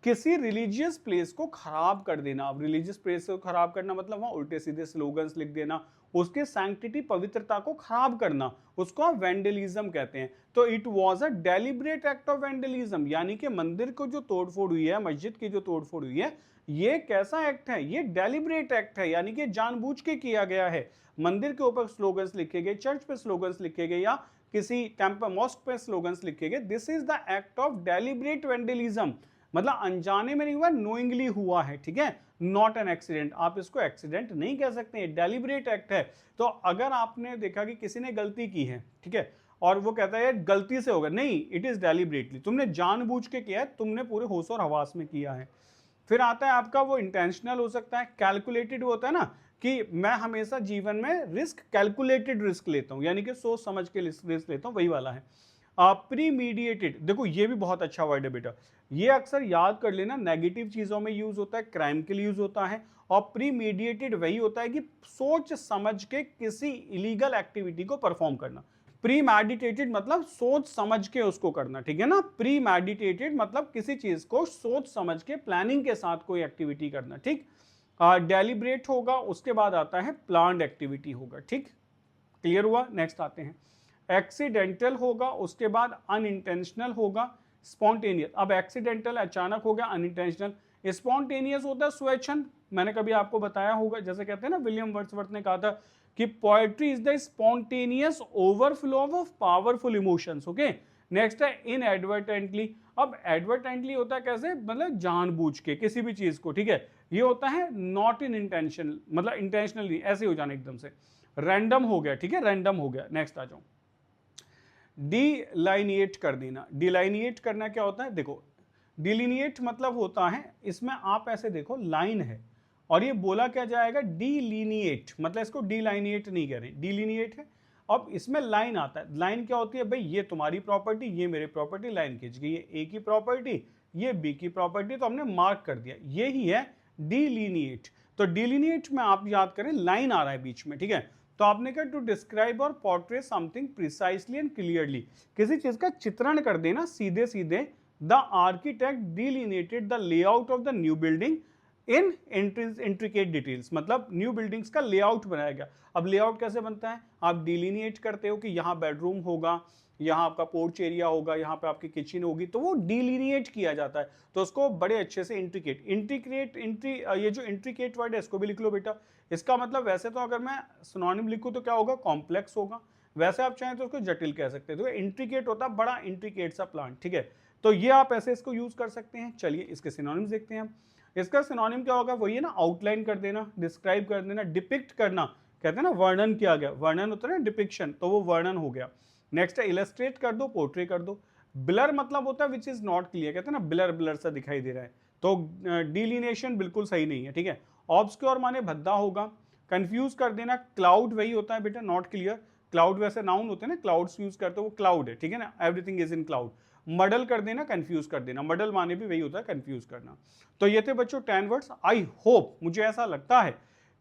किसी रिलीजियस प्लेस को खराब कर देना। अब रिलीजियस प्लेस को खराब करना मतलब वहां उल्टे सीधे स्लोगन्स लिख देना, उसके सैंक्टिटी, पवित्रता को खराब करना, उसको आप वेंडलिज्म कहते हैं। तो it was a deliberate act of vandalism, यानी कि मंदिर को जो तोड़फोड़ हुई है, मस्जिद की जो तोड़फोड़ हुई है, ये कैसा एक्ट है, ये डेलिब्रेट एक्ट है, यानी कि जानबूझ के किया गया है। मंदिर के ऊपर स्लोगन्स लिखे गए, चर्च पे स्लोगन्स लिखे गए, या किसी टेम्पल मॉस्क पे स्लोगन्स लिखे गए, this is the act of deliberate vandalism, मतलब अनजाने में नहीं हुआ, नोइंगली हुआ है, ठीक है, नॉट एन एक्सीडेंट। आप इसको एक्सीडेंट नहीं कह सकते, डेलिब्रेट एक्ट है। तो अगर आपने देखा कि किसी ने गलती की है, ठीक है, और वो कहता है गलती से होगा, नहीं, इट इज डेलिब्रेटली, तुमने जानबूझ के किया है, तुमने पूरे होश और हवास में किया है। फिर आता है आपका वो इंटेंशनल हो सकता है, कैलकुलेटेड होता है ना, कि मैं हमेशा जीवन में रिस्क, कैलकुलेटेड रिस्क लेता हूं, यानी कि सोच समझ के रिस्क लेता हूं, वही वाला है। प्रीमीडिएटेड, देखो ये भी बहुत अच्छा वर्ड है बेटा, ये अक्सर याद कर लेना, नेगेटिव चीजों में यूज होता है, क्राइम के लिए यूज होता है। और प्रीमीडिएटेड वही होता है कि सोच समझ के किसी इलीगल एक्टिविटी को परफॉर्म करना। प्रीमेडिटेटेड मतलब सोच समझ के उसको करना, ठीक है ना। प्रीमेडिटेटेड मतलब किसी चीज को सोच समझ के, प्लानिंग के साथ कोई एक्टिविटी करना, ठीक। डेलिब्रेट होगा, उसके बाद आता है प्लान्ड एक्टिविटी होगा, ठीक, क्लियर हुआ। नेक्स्ट आते हैं, एक्सीडेंटल होगा, उसके बाद अनइंटेंशनल होगा, स्पॉन्टेनियस। अब एक्सीडेंटल अचानक हो गया, अनइंटेंशनल। स्पॉन्टेनियस होता है स्वेच्छन, मैंने कभी आपको बताया होगा, जैसे कहते हैं ना, विलियम वर्ड्सवर्थ ने कहा था कि poetry is the spontaneous overflow of powerful emotions, okay. Next है इनएडवर्टेंटली। अब एडवर्टेंटली होता है कैसे, मतलब जानबूझ के किसी भी चीज को, ठीक है। ये होता है नॉट इन इंटेंशन, मतलब इंटेंशनल नहीं, ऐसे हो जाना एकदम से। रैंडम हो गया, ठीक है, रैंडम हो गया। नेक्स्ट आ जाओ, डिलाइनिएट कर देना। डिलाइनिएट करना क्या होता है, देखो डिलिनिएट मतलब होता है, इसमें आप ऐसे देखो, लाइन है, और ये बोला क्या जाएगा, डिलीनिएट, मतलब इसको डिलाइनिएट नहीं कह रहे, डिलीनिएट है। अब इसमें लाइन आता है, लाइन क्या होती है भाई, ये तुम्हारी प्रॉपर्टी, ये मेरी प्रॉपर्टी, लाइन खींच गई, ये ए की प्रॉपर्टी, ये बी की प्रॉपर्टी, तो हमने मार्क कर दिया, ये ही है डिलीनिएट। तो डिलीनिएट में आप याद करें लाइन आ रहा है बीच में, ठीक है। तो आपने कहा टू डिस्क्राइब और portray something precisely and clearly, किसी चीज का चित्रण कर देना सीधे सीधे। The architect delineated the layout of the new building in intricate details, मतलब न्यू बिल्डिंग्स का लेआउट बनाया गया। अब लेआउट कैसे बनता है, आप डिलीनिएट करते हो कि यहाँ बेडरूम होगा, यहाँ आपका पोर्च एरिया होगा, यहाँ पे आपकी किचन होगी, तो वो डिलीनिएट किया जाता है। तो उसको बड़े अच्छे से ये जो इंट्रिकेट वर्ड है इसको भी लिख लो बेटा। इसका मतलब वैसे तो अगर मैं सिनोनिम लिखूं तो क्या होगा, कॉम्प्लेक्स होगा, वैसे आप चाहें तो उसको जटिल कह सकते हैं। तो इंट्रिकेट होता है बड़ा इंट्रिकेट सा प्लांट, ठीक है। तो ये आप ऐसे इसको यूज कर सकते हैं। चलिए इसके सिनोनिम्स देखते हैं हम। इसका सिनोनिम क्या होगा, वही है ना, आउटलाइन कर देना, डिस्क्राइब कर देना, डिपिक्ट करना, कहते हैं ना वर्णन किया गया, वर्णन होता है ना डिपिक्शन, तो वो वर्णन हो गया। नेक्स्ट है इलस्ट्रेट कर दो, पोर्ट्रे कर दो। ब्लर मतलब होता है विच इज नॉट क्लियर, कहते हैं ना ब्लर ब्लर सा दिखाई दे रहा है, तो डिलिनेशन बिल्कुल सही नहीं है, ठीक है। ऑब्सक्योर माने भद्दा होगा। कंफ्यूज कर देना, क्लाउड वही होता है बेटा, नॉट क्लियर। क्लाउड वैसे नाउन होते हैं ना, क्लाउड्स यूज करते हो, वो क्लाउड है, ठीक है ना, एवरीथिंग इज इन क्लाउड। मडल कर देना, कंफ्यूज कर देना, मडल माने भी वही होता है, कंफ्यूज करना। तो ये थे बच्चों 10 वर्ड्स। आई होप, मुझे ऐसा लगता है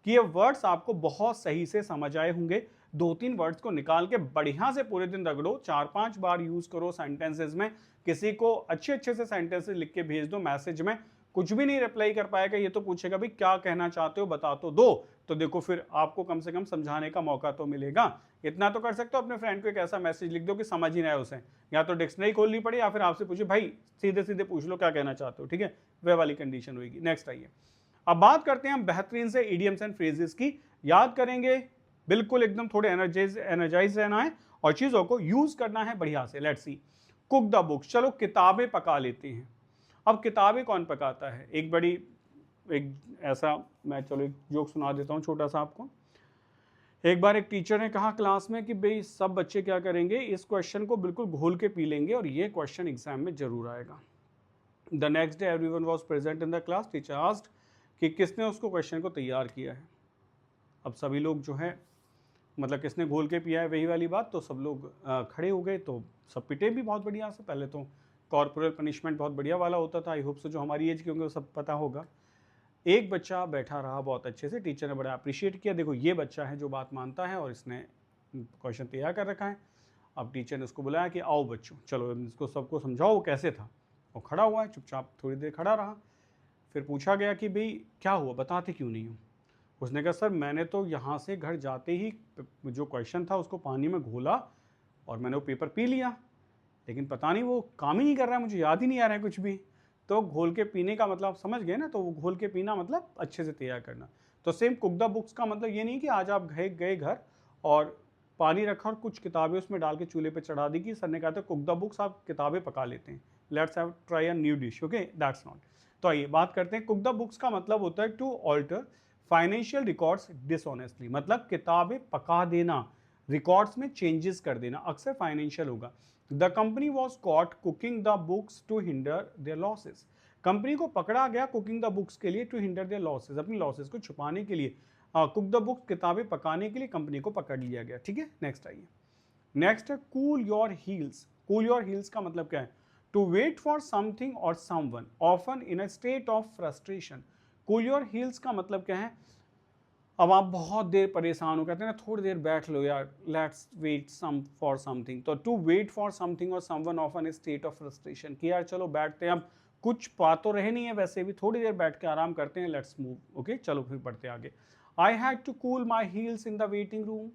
कि ये वर्ड्स आपको बहुत सही से समझ आए होंगे। 2-3 वर्ड्स को निकाल के बढ़िया से पूरे दिन रगड़ो, 4-5 बार यूज करो सेंटेंसेस में। किसी को अच्छे अच्छे से सेंटेंसेस लिख के भेज दो मैसेज में, कुछ भी नहीं रिप्लाई कर पाएगा, ये तो पूछेगा भाई क्या कहना चाहते हो, बता तो दो। तो देखो फिर आपको कम से कम समझाने का मौका तो मिलेगा। इतना तो कर सकते हो, अपने फ्रेंड को एक ऐसा मैसेज लिख दो कि समझ ही ना है उसे, या तो डिक्शनरी खोलनी पड़े या फिर आपसे पूछे भाई सीधे सीधे पूछ लो क्या कहना चाहते हो, ठीक है, वह वाली कंडीशन होगी। नेक्स्ट आइए, अब बात करते हैं हम बेहतरीन से इडियम्स एंड फ्रेजेस की। याद करेंगे, बिल्कुल एकदम थोड़े एनर्जाइज रहना है और चीजों को यूज करना है बढ़िया से। Let's see, cook the books, चलो किताबें पका लेते हैं। अब किताबें कौन पकाता है, एक ऐसा, मैं चलो एक जोक सुना देता हूँ छोटा सा आपको। एक बार एक टीचर ने कहा क्लास में कि भाई सब बच्चे क्या करेंगे, इस क्वेश्चन को बिल्कुल घोल के पी लेंगे और ये क्वेश्चन एग्जाम में जरूर आएगा। The next day everyone was present in the class. Teacher asked कि किसने उसको क्वेश्चन को तैयार किया है। अब सभी लोग जो है, मतलब किसने घोल के पिया है वही वाली बात, तो सब लोग खड़े हो गए, तो सब पिटे भी बहुत बढ़िया से। पहले तो कॉर्पोरल पनिशमेंट बहुत बढ़िया वाला होता था, आई होप से जो हमारी एज के होंगे वो सब पता होगा। एक बच्चा बैठा रहा बहुत अच्छे से, टीचर ने बड़ा अप्रिशिएट किया, देखो ये बच्चा है जो बात मानता है और इसने क्वेश्चन तैयार कर रखा है। अब टीचर ने उसको बुलाया कि आओ बच्चों, चलो इसको सबको समझाओ वो कैसे था। वो खड़ा हुआ है, चुपचाप थोड़ी देर खड़ा रहा। फिर पूछा गया कि भाई क्या हुआ, बताते क्यों नहीं हो। उसने कहा सर मैंने तो यहाँ से घर जाते ही जो क्वेश्चन था उसको पानी में घोला और मैंने वो पेपर पी लिया, लेकिन पता नहीं वो काम ही नहीं कर रहा है, मुझे याद ही नहीं आ रहा है कुछ भी। तो घोल के पीने का मतलब समझ गए ना, तो वो घोल के पीना मतलब अच्छे से तैयार करना। तो सेम कुक द बुक्स का मतलब ये नहीं कि आज आप गए घर और पानी रखा और कुछ किताबें उसमें डाल के चूल्हे पे चढ़ा दी कि सर ने कहा था कुक द बुक्स, आप किताबें पका लेते हैं, let's have try a new dish, okay, that's not. तो आइए बात करते हैं, कुक द बुक्स का मतलब होता है to alter financial records dishonestly, मतलब किताबें पका देना, रिकॉर्ड्स में चेंजेस कर देना, अक्सर फाइनेंशियल होगा। The company was caught cooking the books to hinder their losses, company को पकड़ा गया कुकिंग द बुक्स के लिए, टू हिंडर देयर लॉसेस, अपनी लॉसेस को छुपाने के लिए। कुक द बुक्स किताबें पकाने के लिए कंपनी को पकड़ लिया गया, ठीक है। नेक्स्ट आइए, नेक्स्ट है cool your heels. Cool your heels का मतलब क्या है, टू वेट फॉर समथिंग और someone often in a state of frustration. Cool your heels का मतलब क्या है, अब आप बहुत देर परेशान हो, कहते हैं ना थोड़ी देर बैठ लो यार, let's wait some for something. तो टू वेट फॉर समथिंग और someone often in state of frustration, कि यार चलो बैठते हैं, अब कुछ पा तो रहे नहीं है वैसे भी, थोड़ी देर बैठ के आराम करते हैं, लेट्स मूव, ओके चलो फिर बढ़ते आगे। I had to cool my heels in the waiting room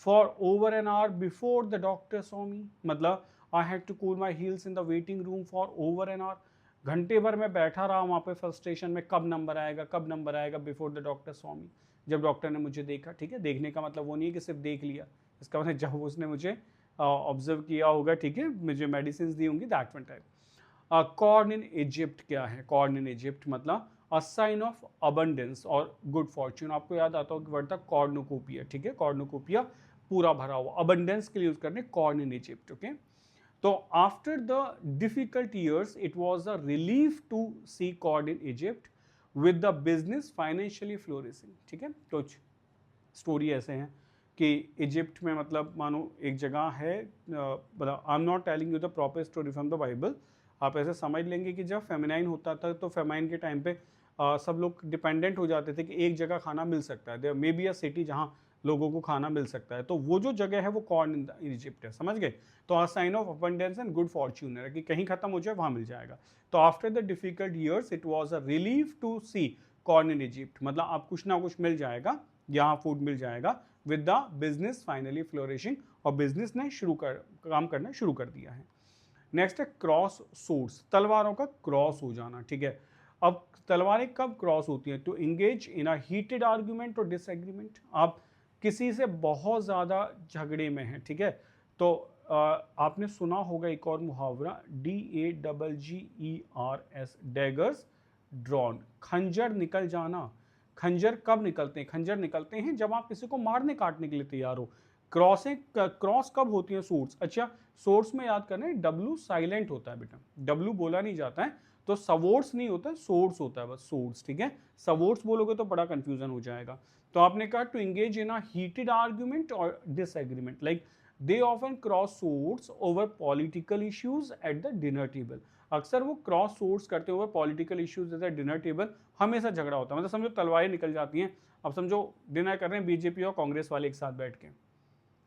for over an hour before the doctor saw me, मतलब I had to cool my heels in the waiting room for over an hour, घंटे भर में बैठा रहा वहाँ पे फ्रस्ट्रेशन में, कब नंबर आएगा कब नंबर आएगा, बिफोर द डॉक्टर सॉ मी, जब डॉक्टर ने मुझे देखा, ठीक है। देखने का मतलब वो नहीं है कि सिर्फ देख लिया, इसका मतलब जब उसने मुझे ऑब्जर्व किया होगा, ठीक है, मुझे मेडिसिन दी होंगी, that one type. Corn in Egypt क्या है, कॉर्न इन इजिप्ट मतलब अ साइन ऑफ अबंडेंस और गुड फॉर्च्यून। आपको याद आता हो कि वर्ड था कॉर्नुकोपिया, ठीक है, कॉर्नुकोपिया पूरा भरा हुआ, अबंडेंस के लिए यूज करने कॉर्न इन इजिप्ट, ओके। तो after the difficult years it was a relief to see corn in Egypt, with the business financially flourishing. ठीक है, कुछ स्टोरी ऐसे हैं कि इजिप्ट में मतलब मानो एक जगह है, I am not telling you the proper story from the Bible, आप ऐसे समझ लेंगे कि जब फेमिनाइन होता था तो फेमाइन के टाइम पे सब लोग डिपेंडेंट हो जाते थे कि एक जगह खाना मिल सकता है, there may be a city जहाँ लोगों को खाना मिल सकता है, तो वो जो जगह है वो कॉर्न इन इजिप्ट है, समझ गए। तो a sign of abundance and good fortune है कि कहीं खत्म हो जाए वहाँ मिल जाएगा। तो after the difficult years it was a relief to see corn in Egypt, मतलब आप कुछ ना कुछ मिल जाएगा, यहाँ फूड मिल जाएगा, with the business finally flourishing, और बिजनेस ने काम करना शुरू कर दिया है। नेक्स्ट है क्रॉस सोर्स, तलवारों का क्रॉस हो जाना। ठीक है, अब तलवारें कब क्रॉस होती हैं? To engage in a heated argument और डिसएग्रीमेंट, आप किसी से बहुत ज़्यादा झगड़े में हैं, ठीक है, तो आपने सुना होगा एक और मुहावरा, DAGGERS, डैगर्स ड्रॉन, खंजर निकल जाना। खंजर कब निकलते हैं? खंजर निकलते हैं जब आप किसी को मारने काटने के लिए तैयार हो। क्रॉस कब होती हैं? सोर्स। अच्छा, सोर्स में याद करना है, डब्लू साइलेंट होता है बेटा, डब्लू बोला नहीं जाता है, तो सवोर्स नहीं होता है, सोर्स होता है बस, सोर्स। ठीक है, सवोर्स बोलोगे तो बड़ा कंफ्यूजन हो जाएगा। तो आपने कहा to engage in a heated argument और disagreement, like they often cross swords over political issues at the dinner table. अक्सर वो क्रॉस सोर्स करते हुए political issues at the dinner table हमेशा झगड़ा होता है, मतलब समझो तलवारें निकल जाती हैं। अब समझो डिनर कर रहे हैं बीजेपी और कांग्रेस वाले एक साथ बैठ के,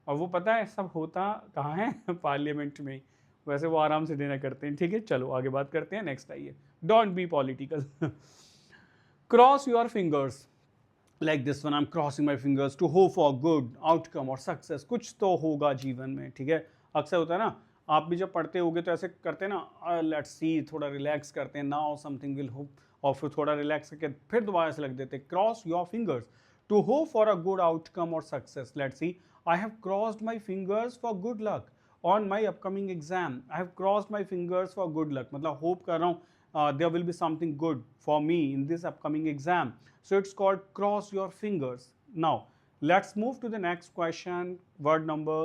और वो पता है सब होता कहाँ है? पार्लियामेंट में ही। वैसे वो आराम से डिनर करते हैं। ठीक है, चलो आगे बात करते हैं, नेक्स्ट आइए, don't be political. Cross your fingers, like this one, I am crossing my fingers to hope for good outcome और सक्सेस, कुछ तो होगा जीवन में। ठीक है, अक्सर होता है ना, आप भी जब पढ़ते होगे तो ऐसे करते हैं ना, लेट्स सी, थोड़ा रिलैक्स करते हैं, नाउ समथिंग विल होप, और फिर थोड़ा रिलैक्स करके फिर दोबारा से लग देते हैं, cross your fingers to hope for a good outcome और success. Let's see, I have crossed my fingers for good luck on my upcoming exam. I have crossed my fingers for good luck, मतलब होप कर रहा हूँ there will be something good for me in this upcoming exam. So it's called cross your fingers. Now, let's move to the next question. Word number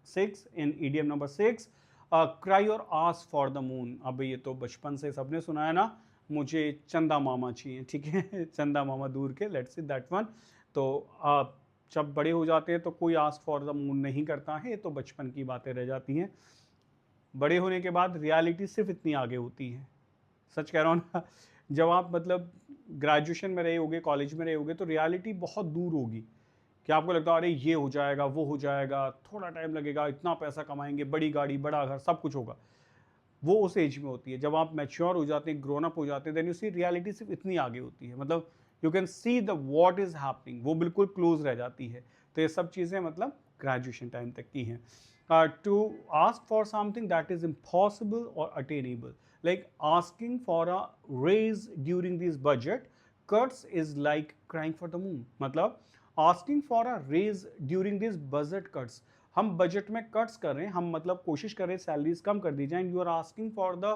6 in idiom number 6. Cry or ask for the moon. अब ये तो बचपन से सबने सुना है ना, मुझे चंदा मामा चाहिए। ठीक है, चंदा मामा दूर के, let's see that one. तो जब बड़े हो जाते हैं तो कोई आस्क फॉर द मून नहीं करता है, ये तो बचपन की बातें रह जाती हैं। बड़े होने के बाद रियलिटी सिर्फ इतनी आगे होती है, सच कह रहा हूँ ना। जब आप मतलब ग्रेजुएशन में रहे होगे, कॉलेज में रहे होगे, तो रियलिटी बहुत दूर होगी कि आपको लगता है अरे ये हो जाएगा, वो हो जाएगा, थोड़ा टाइम लगेगा, इतना पैसा कमाएंगे, बड़ी गाड़ी, बड़ा घर, सब कुछ होगा। वो उस एज में होती है। जब आप मैच्योर हो जाते हैं, ग्रोन अप हो जाते हैं, देन यू सी रियलिटी सिर्फ इतनी आगे होती है, मतलब you can see the what is happening, वो बिल्कुल क्लोज रह जाती है। तो ये सब चीज़ें मतलब ग्रेजुएशन टाइम तक की हैं। To ask for something that is impossible और attainable, like asking for a raise during this budget cuts is like crying for the moon। मतलब asking for a raise during this budget cuts, हम बजट में कट्स कर रहे हैं, हम मतलब कोशिश कर रहे हैं सैलरीज कम कर दी जाए, and you are asking for the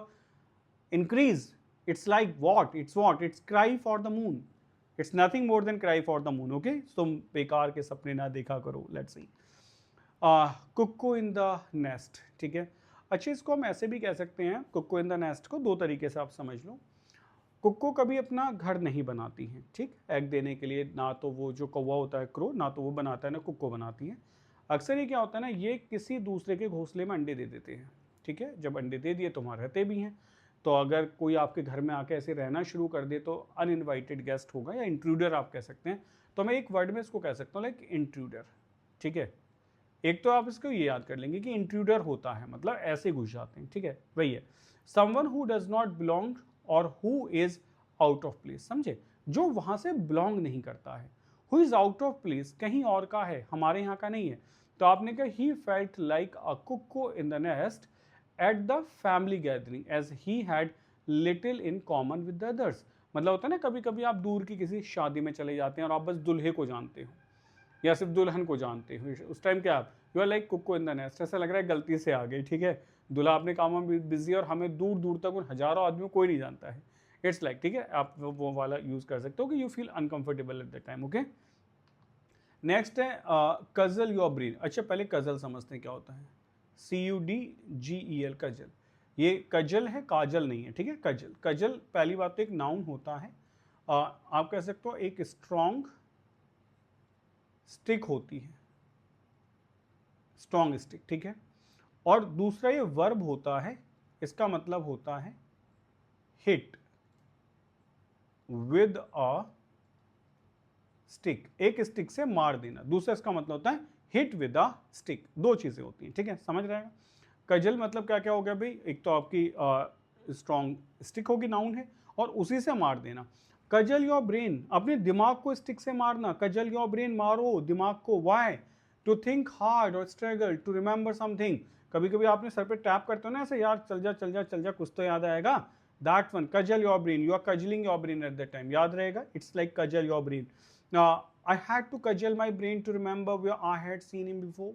increase, it's like what, it's cry for the moon, it's nothing more than cry for the moon. Okay, तुम बेकार के सपने ना देखा करो। Let's see, cuckoo in the nest. ठीक है, अच्छा इसको हम ऐसे भी कह सकते हैं, कुक्कू इन द नेस्ट को दो तरीके से आप समझ लो। कुक्कू कभी अपना घर नहीं बनाती हैं, ठीक, एग देने के लिए, ना तो वो जो कौवा होता है क्रो, ना तो वो बनाता है, ना कुक्कू बनाती है। अक्सर ये क्या होता है ना, ये किसी दूसरे के घोंसले में अंडे दे देते हैं। ठीक है, जब अंडे दे दिए तो वहाँ रहते भी हैं। तो अगर कोई आपके घर में आके ऐसे रहना शुरू कर दे तो अनइन्वाइटेड गेस्ट होगा, या इंट्रूडर आप कह सकते हैं। तो मैं एक वर्ड में इसको कह सकता हूँ, लाइक इंट्रूडर। ठीक है, एक तो आप इसको ये याद कर लेंगे कि इंट्रूडर होता है मतलब ऐसे घुस जाते हैं। ठीक है, वही है, someone who does not belong और who is out of place. समझे, जो वहां से बिलोंग नहीं करता है, who is out of place, कहीं और का है, हमारे यहाँ का नहीं है। तो आपने कहा he felt like a cuckoo in the nest at the family gathering as he had little in common with the others. मतलब होता है ना, कभी कभी आप दूर की किसी शादी में चले जाते हैं और आप बस दुल्हे को जानते हो या सिर्फ दुल्हन को जानते हो, उस टाइम क्या आप, you are like cuckoo in the nest, ऐसा लग रहा है गलती से आ गई। ठीक है, दूल्हा अपने कामों में बिजी है और हमें दूर दूर तक उन हजारों आदमियों कोई नहीं जानता है। इट्स लाइक, ठीक है, आप वो वाला यूज कर सकते हो कि you feel uncomfortable at the time. Okay, next है कजल योर ब्रेन। अच्छा पहले कजल समझते हैं क्या होता है। CUDGEL, causal. ये कजल है, काजल नहीं है। ठीक है, कजल, कजल पहली बात तो एक नाउन होता है आप कह सकते हो एक स्ट्रॉन्ग स्टिक होती है, स्ट्रॉन्ग स्टिक, ठीक है। और दूसरा ये वर्ब होता है, इसका मतलब होता है हिट विद अ स्टिक, एक स्टिक से मार देना। दूसरा इसका मतलब होता है हिट विद अ स्टिक, दो चीजें होती हैं, ठीक है, समझ रहे हैं। कजल मतलब क्या क्या हो गया भाई, एक तो आपकी स्ट्रॉन्ग स्टिक होगी, नाउन है, और उसी से मार देना। कजल योर ब्रेन, अपने दिमाग को स्टिक से मारना, कजल योर ब्रेन, मारो दिमाग को। वाई? टू थिंक हार्ड और स्ट्रगल टू रिमेंबर समथिंग। कभी कभी आपने सर पे टैप करते हो ना ऐसे, यार चल जा चल जा चल जा, कुछ तो याद आएगा। That one, cudgel your brain, you are cudgelling your brain at that time, याद रहेगा। It's like cudgel your brain. I had to cudgel my brain to remember where I had seen him before.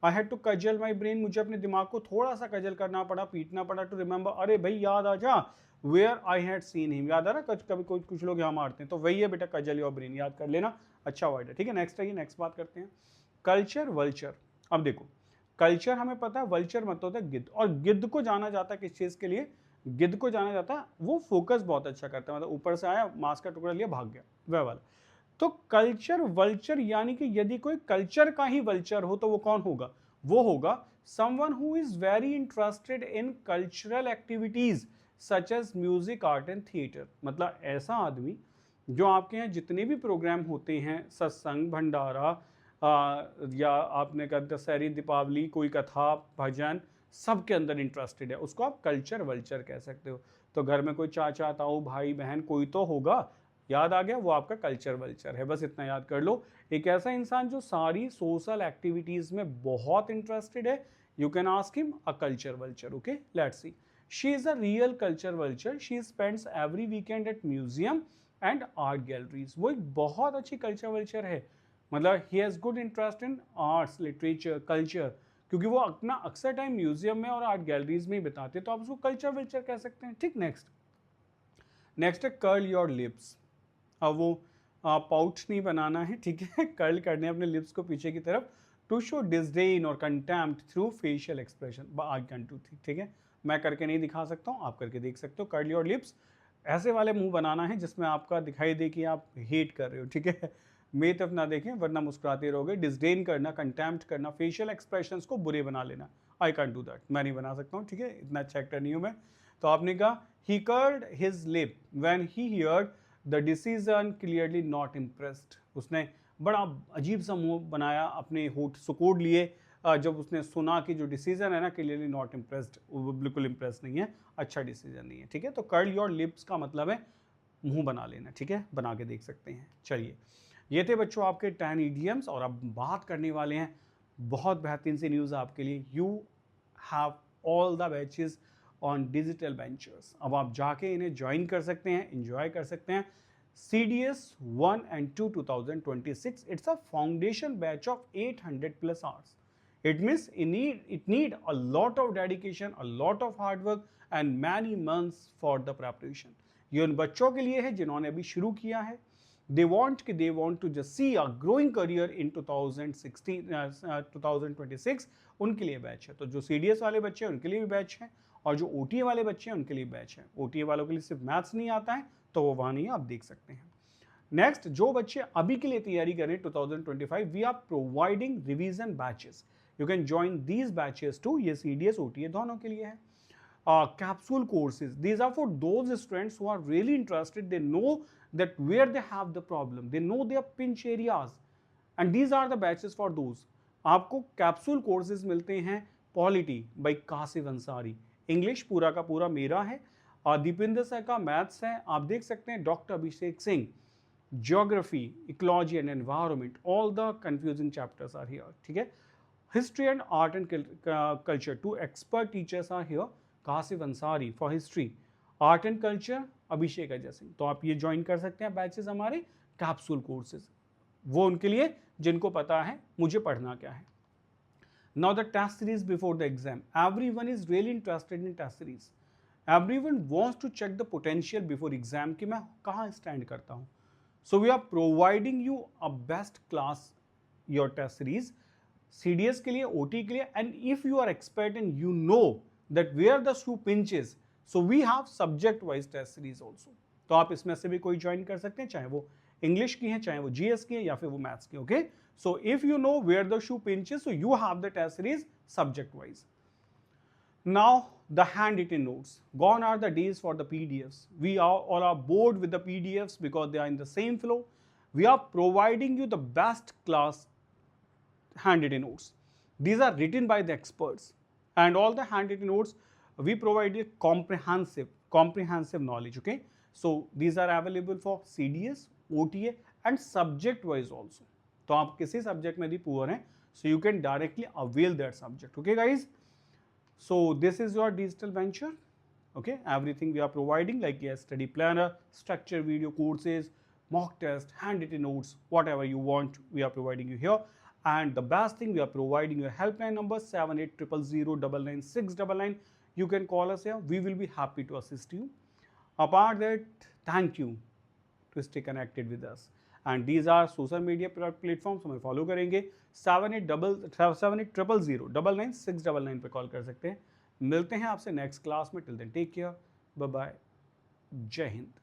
I had to cudgel my brain, मुझे अपने दिमाग को थोड़ा सा कजल करना पड़ा, पीटना पड़ा, टू रिमेंबर, अरे भाई याद आ जा, where I had seen him, याद आ रहा। कभी कुछ लोग यहाँ मारते हैं, तो वही है बेटा कजल योर ब्रेन, याद कर लेना, अच्छा वर्ड है, ठीक है। नेक्स्ट आइए, नेक्स्ट बात करते हैं, कल्चर वल्चर। अब देखो, कल्चर हमें पता है, वल्चर मतलब होता है गिद्ध, और गिद्ध को जाना जाता है किस चीज के लिए, गिद्ध को जाना जाता है वो फोकस बहुत अच्छा करता है, मतलब ऊपर से आया, मांस का टुकड़ा लिया, भाग गया, वह वाला। तो कल्चर वल्चर यानी कि यदि कोई कल्चर का ही वल्चर हो तो वो कौन होगा, वो होगा someone who is very interested in cultural activities such as music, art and theatre. मतलब ऐसा आदमी जो आपके यहाँ जितने भी प्रोग्राम होते हैं, सत्संग, भंडारा, या आपने कहा दशहरी, दीपावली, कोई कथा, भजन, सबके अंदर इंटरेस्टेड है, उसको आप कल्चर वल्चर कह सकते हो। तो घर में कोई चाचा ताऊ भाई बहन कोई तो होगा, याद आ गया, वो आपका कल्चर वल्चर है, बस इतना याद कर लो। एक ऐसा इंसान जो सारी सोशल एक्टिविटीज में बहुत इंटरेस्टेड है, you can ask him a culture vulture. Okay, let's see, she is a real culture vulture, she spends every weekend at museum and art galleries. वो एक बहुत अच्छी कल्चर वल्चर है, मतलब he has good interest in arts, literature, culture, क्योंकि वो अपना अक्सर टाइम म्यूजियम में और आर्ट गैलरीज में ही बिताते, तो आप उसको कल्चर वल्चर कह सकते हैं, ठीक। नेक्स्ट है कर्ल योर लिप्स। अब वो पाउच नहीं बनाना है, ठीक है, कर्ल करने अपने लिप्स को पीछे की तरफ, टू शो डिसडेन और contempt through facial expression. I can do, ठीक है, मैं करके नहीं दिखा सकता हूँ, आप करके देख सकते हो। कर्ल योर लिप्स, ऐसे वाले मुंह बनाना है जिसमें आपका दिखाई दे कि आप हेट कर रहे हो, ठीक है, मेरी तरफ ना देखें वरना मुस्कुराते रहोगे। डिसडेन करना, कंटेम्प्ट करना, फेशियल एक्सप्रेशंस को बुरे बना लेना, आई कैन डू दैट, मैं नहीं बना सकता हूँ, ठीक है, इतना अच्छा एक्टर नहीं हूँ मैं। तो आपने कहा he curled his lip when he heard the decision clearly not impressed. उसने बड़ा अजीब सा मुंह बनाया, अपने होठ सुकोड़ लिए जब उसने सुना कि जो डिसीजन है ना, क्लियरली नॉट इम्प्रेस्ड, वो बिल्कुल इम्प्रेस नहीं है, अच्छा डिसीजन नहीं है, ठीक है। तो कर्ल योर लिप्स का मतलब है मुंह बना लेना, ठीक है, बना के देख सकते हैं। चलिए, ये थे बच्चों आपके 10 इडियम्स, और अब बात करने वाले हैं बहुत बेहतरीन सी न्यूज़ आपके लिए। You have all the batches on digital ventures. अब आप जाके इन्हें ज्वाइन कर सकते हैं, इंजॉय कर सकते हैं। CDS 1 and 2 2026, it's a foundation batch of 800+ hours. It means it need a lot of dedication, a lot of hard work and many months for the preparation. ये उन बच्चों के लिए है जिन्होंने अभी शुरू किया है। They want to just see a growing career in 2026, उनके लिए बैच है। तो जो CDS वाले बच्चे हैं उनके लिए भी बैच है, और जो OTA वाले बच्चे हैं उनके लिए बैच है। OTA वालों के लिए सिर्फ मैथ्स नहीं आता है तो वो वहाँ नहीं, आप देख सकते हैं। नेक्स्ट, जो बच्चे अभी के लिए तैयारी करें 2025, we are providing revision batches, you can join these batches too. ये CDS OTA दोनों के लिए है। Capsule courses, these are for those students who are really interested, they know that where they have the problem, they know their pinch areas, and these are the batches for those. आपको कैप्सूल कोर्सेज मिलते हैं। Polity by Kashif Ansari, English पूरा का पूरा मेरा है, और दीपेंद्र सर का मैथ्स है, आप देख सकते हैं। Doctor Abhishek Singh, geography, ecology and environment, all the confusing chapters are here, ठीक है। History and art and culture, 2 expert teachers are here, Kashif Ansari for history, art and culture Abhishek Ajay Singh. तो आप ये ज्वाइन कर सकते हैं बैचेस हमारे कैप्सूल कोर्सेज, वो उनके लिए जिनको पता है मुझे पढ़ना क्या है। Now the test series before the exam, everyone is really interested in test series, everyone wants to check the potential before exam कि मैं कहाँ stand करता हूँ। So we are providing you a best class your test series, CDS के लिए, OT के लिए, and if you are expert and you know that where the shoe pinches, so we have subject wise test series also, तो आप इसमें से भी कोई ज्वाइन कर सकते हैं, चाहे वो इंग्लिश की है, चाहे वो जीएस की है, या फिर वो मैथ्स की। Okay, so if you know where the shoe pinches, so you have the test series subject wise. Now the handwritten notes. Gone are the days for the PDFs. We are all are bored with the PDFs because they are in the same flow. We are providing you the best class handwritten notes. These are written by the experts, and all the handwritten notes we provide you comprehensive knowledge. Okay, so these are available for CDS, OTA, and subject wise also. तो आप किसी subject में भी poor हैं, so you can directly avail that subject. Okay, guys. So this is your digital venture. Okay, everything we are providing, like a study planner, structured video courses, mock test, handwritten notes, whatever you want, we are providing you here. And the best thing, we are providing you a helpline number 7800099699. You can call us here. We will be happy to assist you. Apart that, thank you to stay connected with us. And these are social media platforms, हमें फॉलो करेंगे 7800099699 पे कॉल कर सकते हैं. मिलते हैं आपसे नेक्स्ट क्लास में. Till then take care, bye bye, जय हिंद.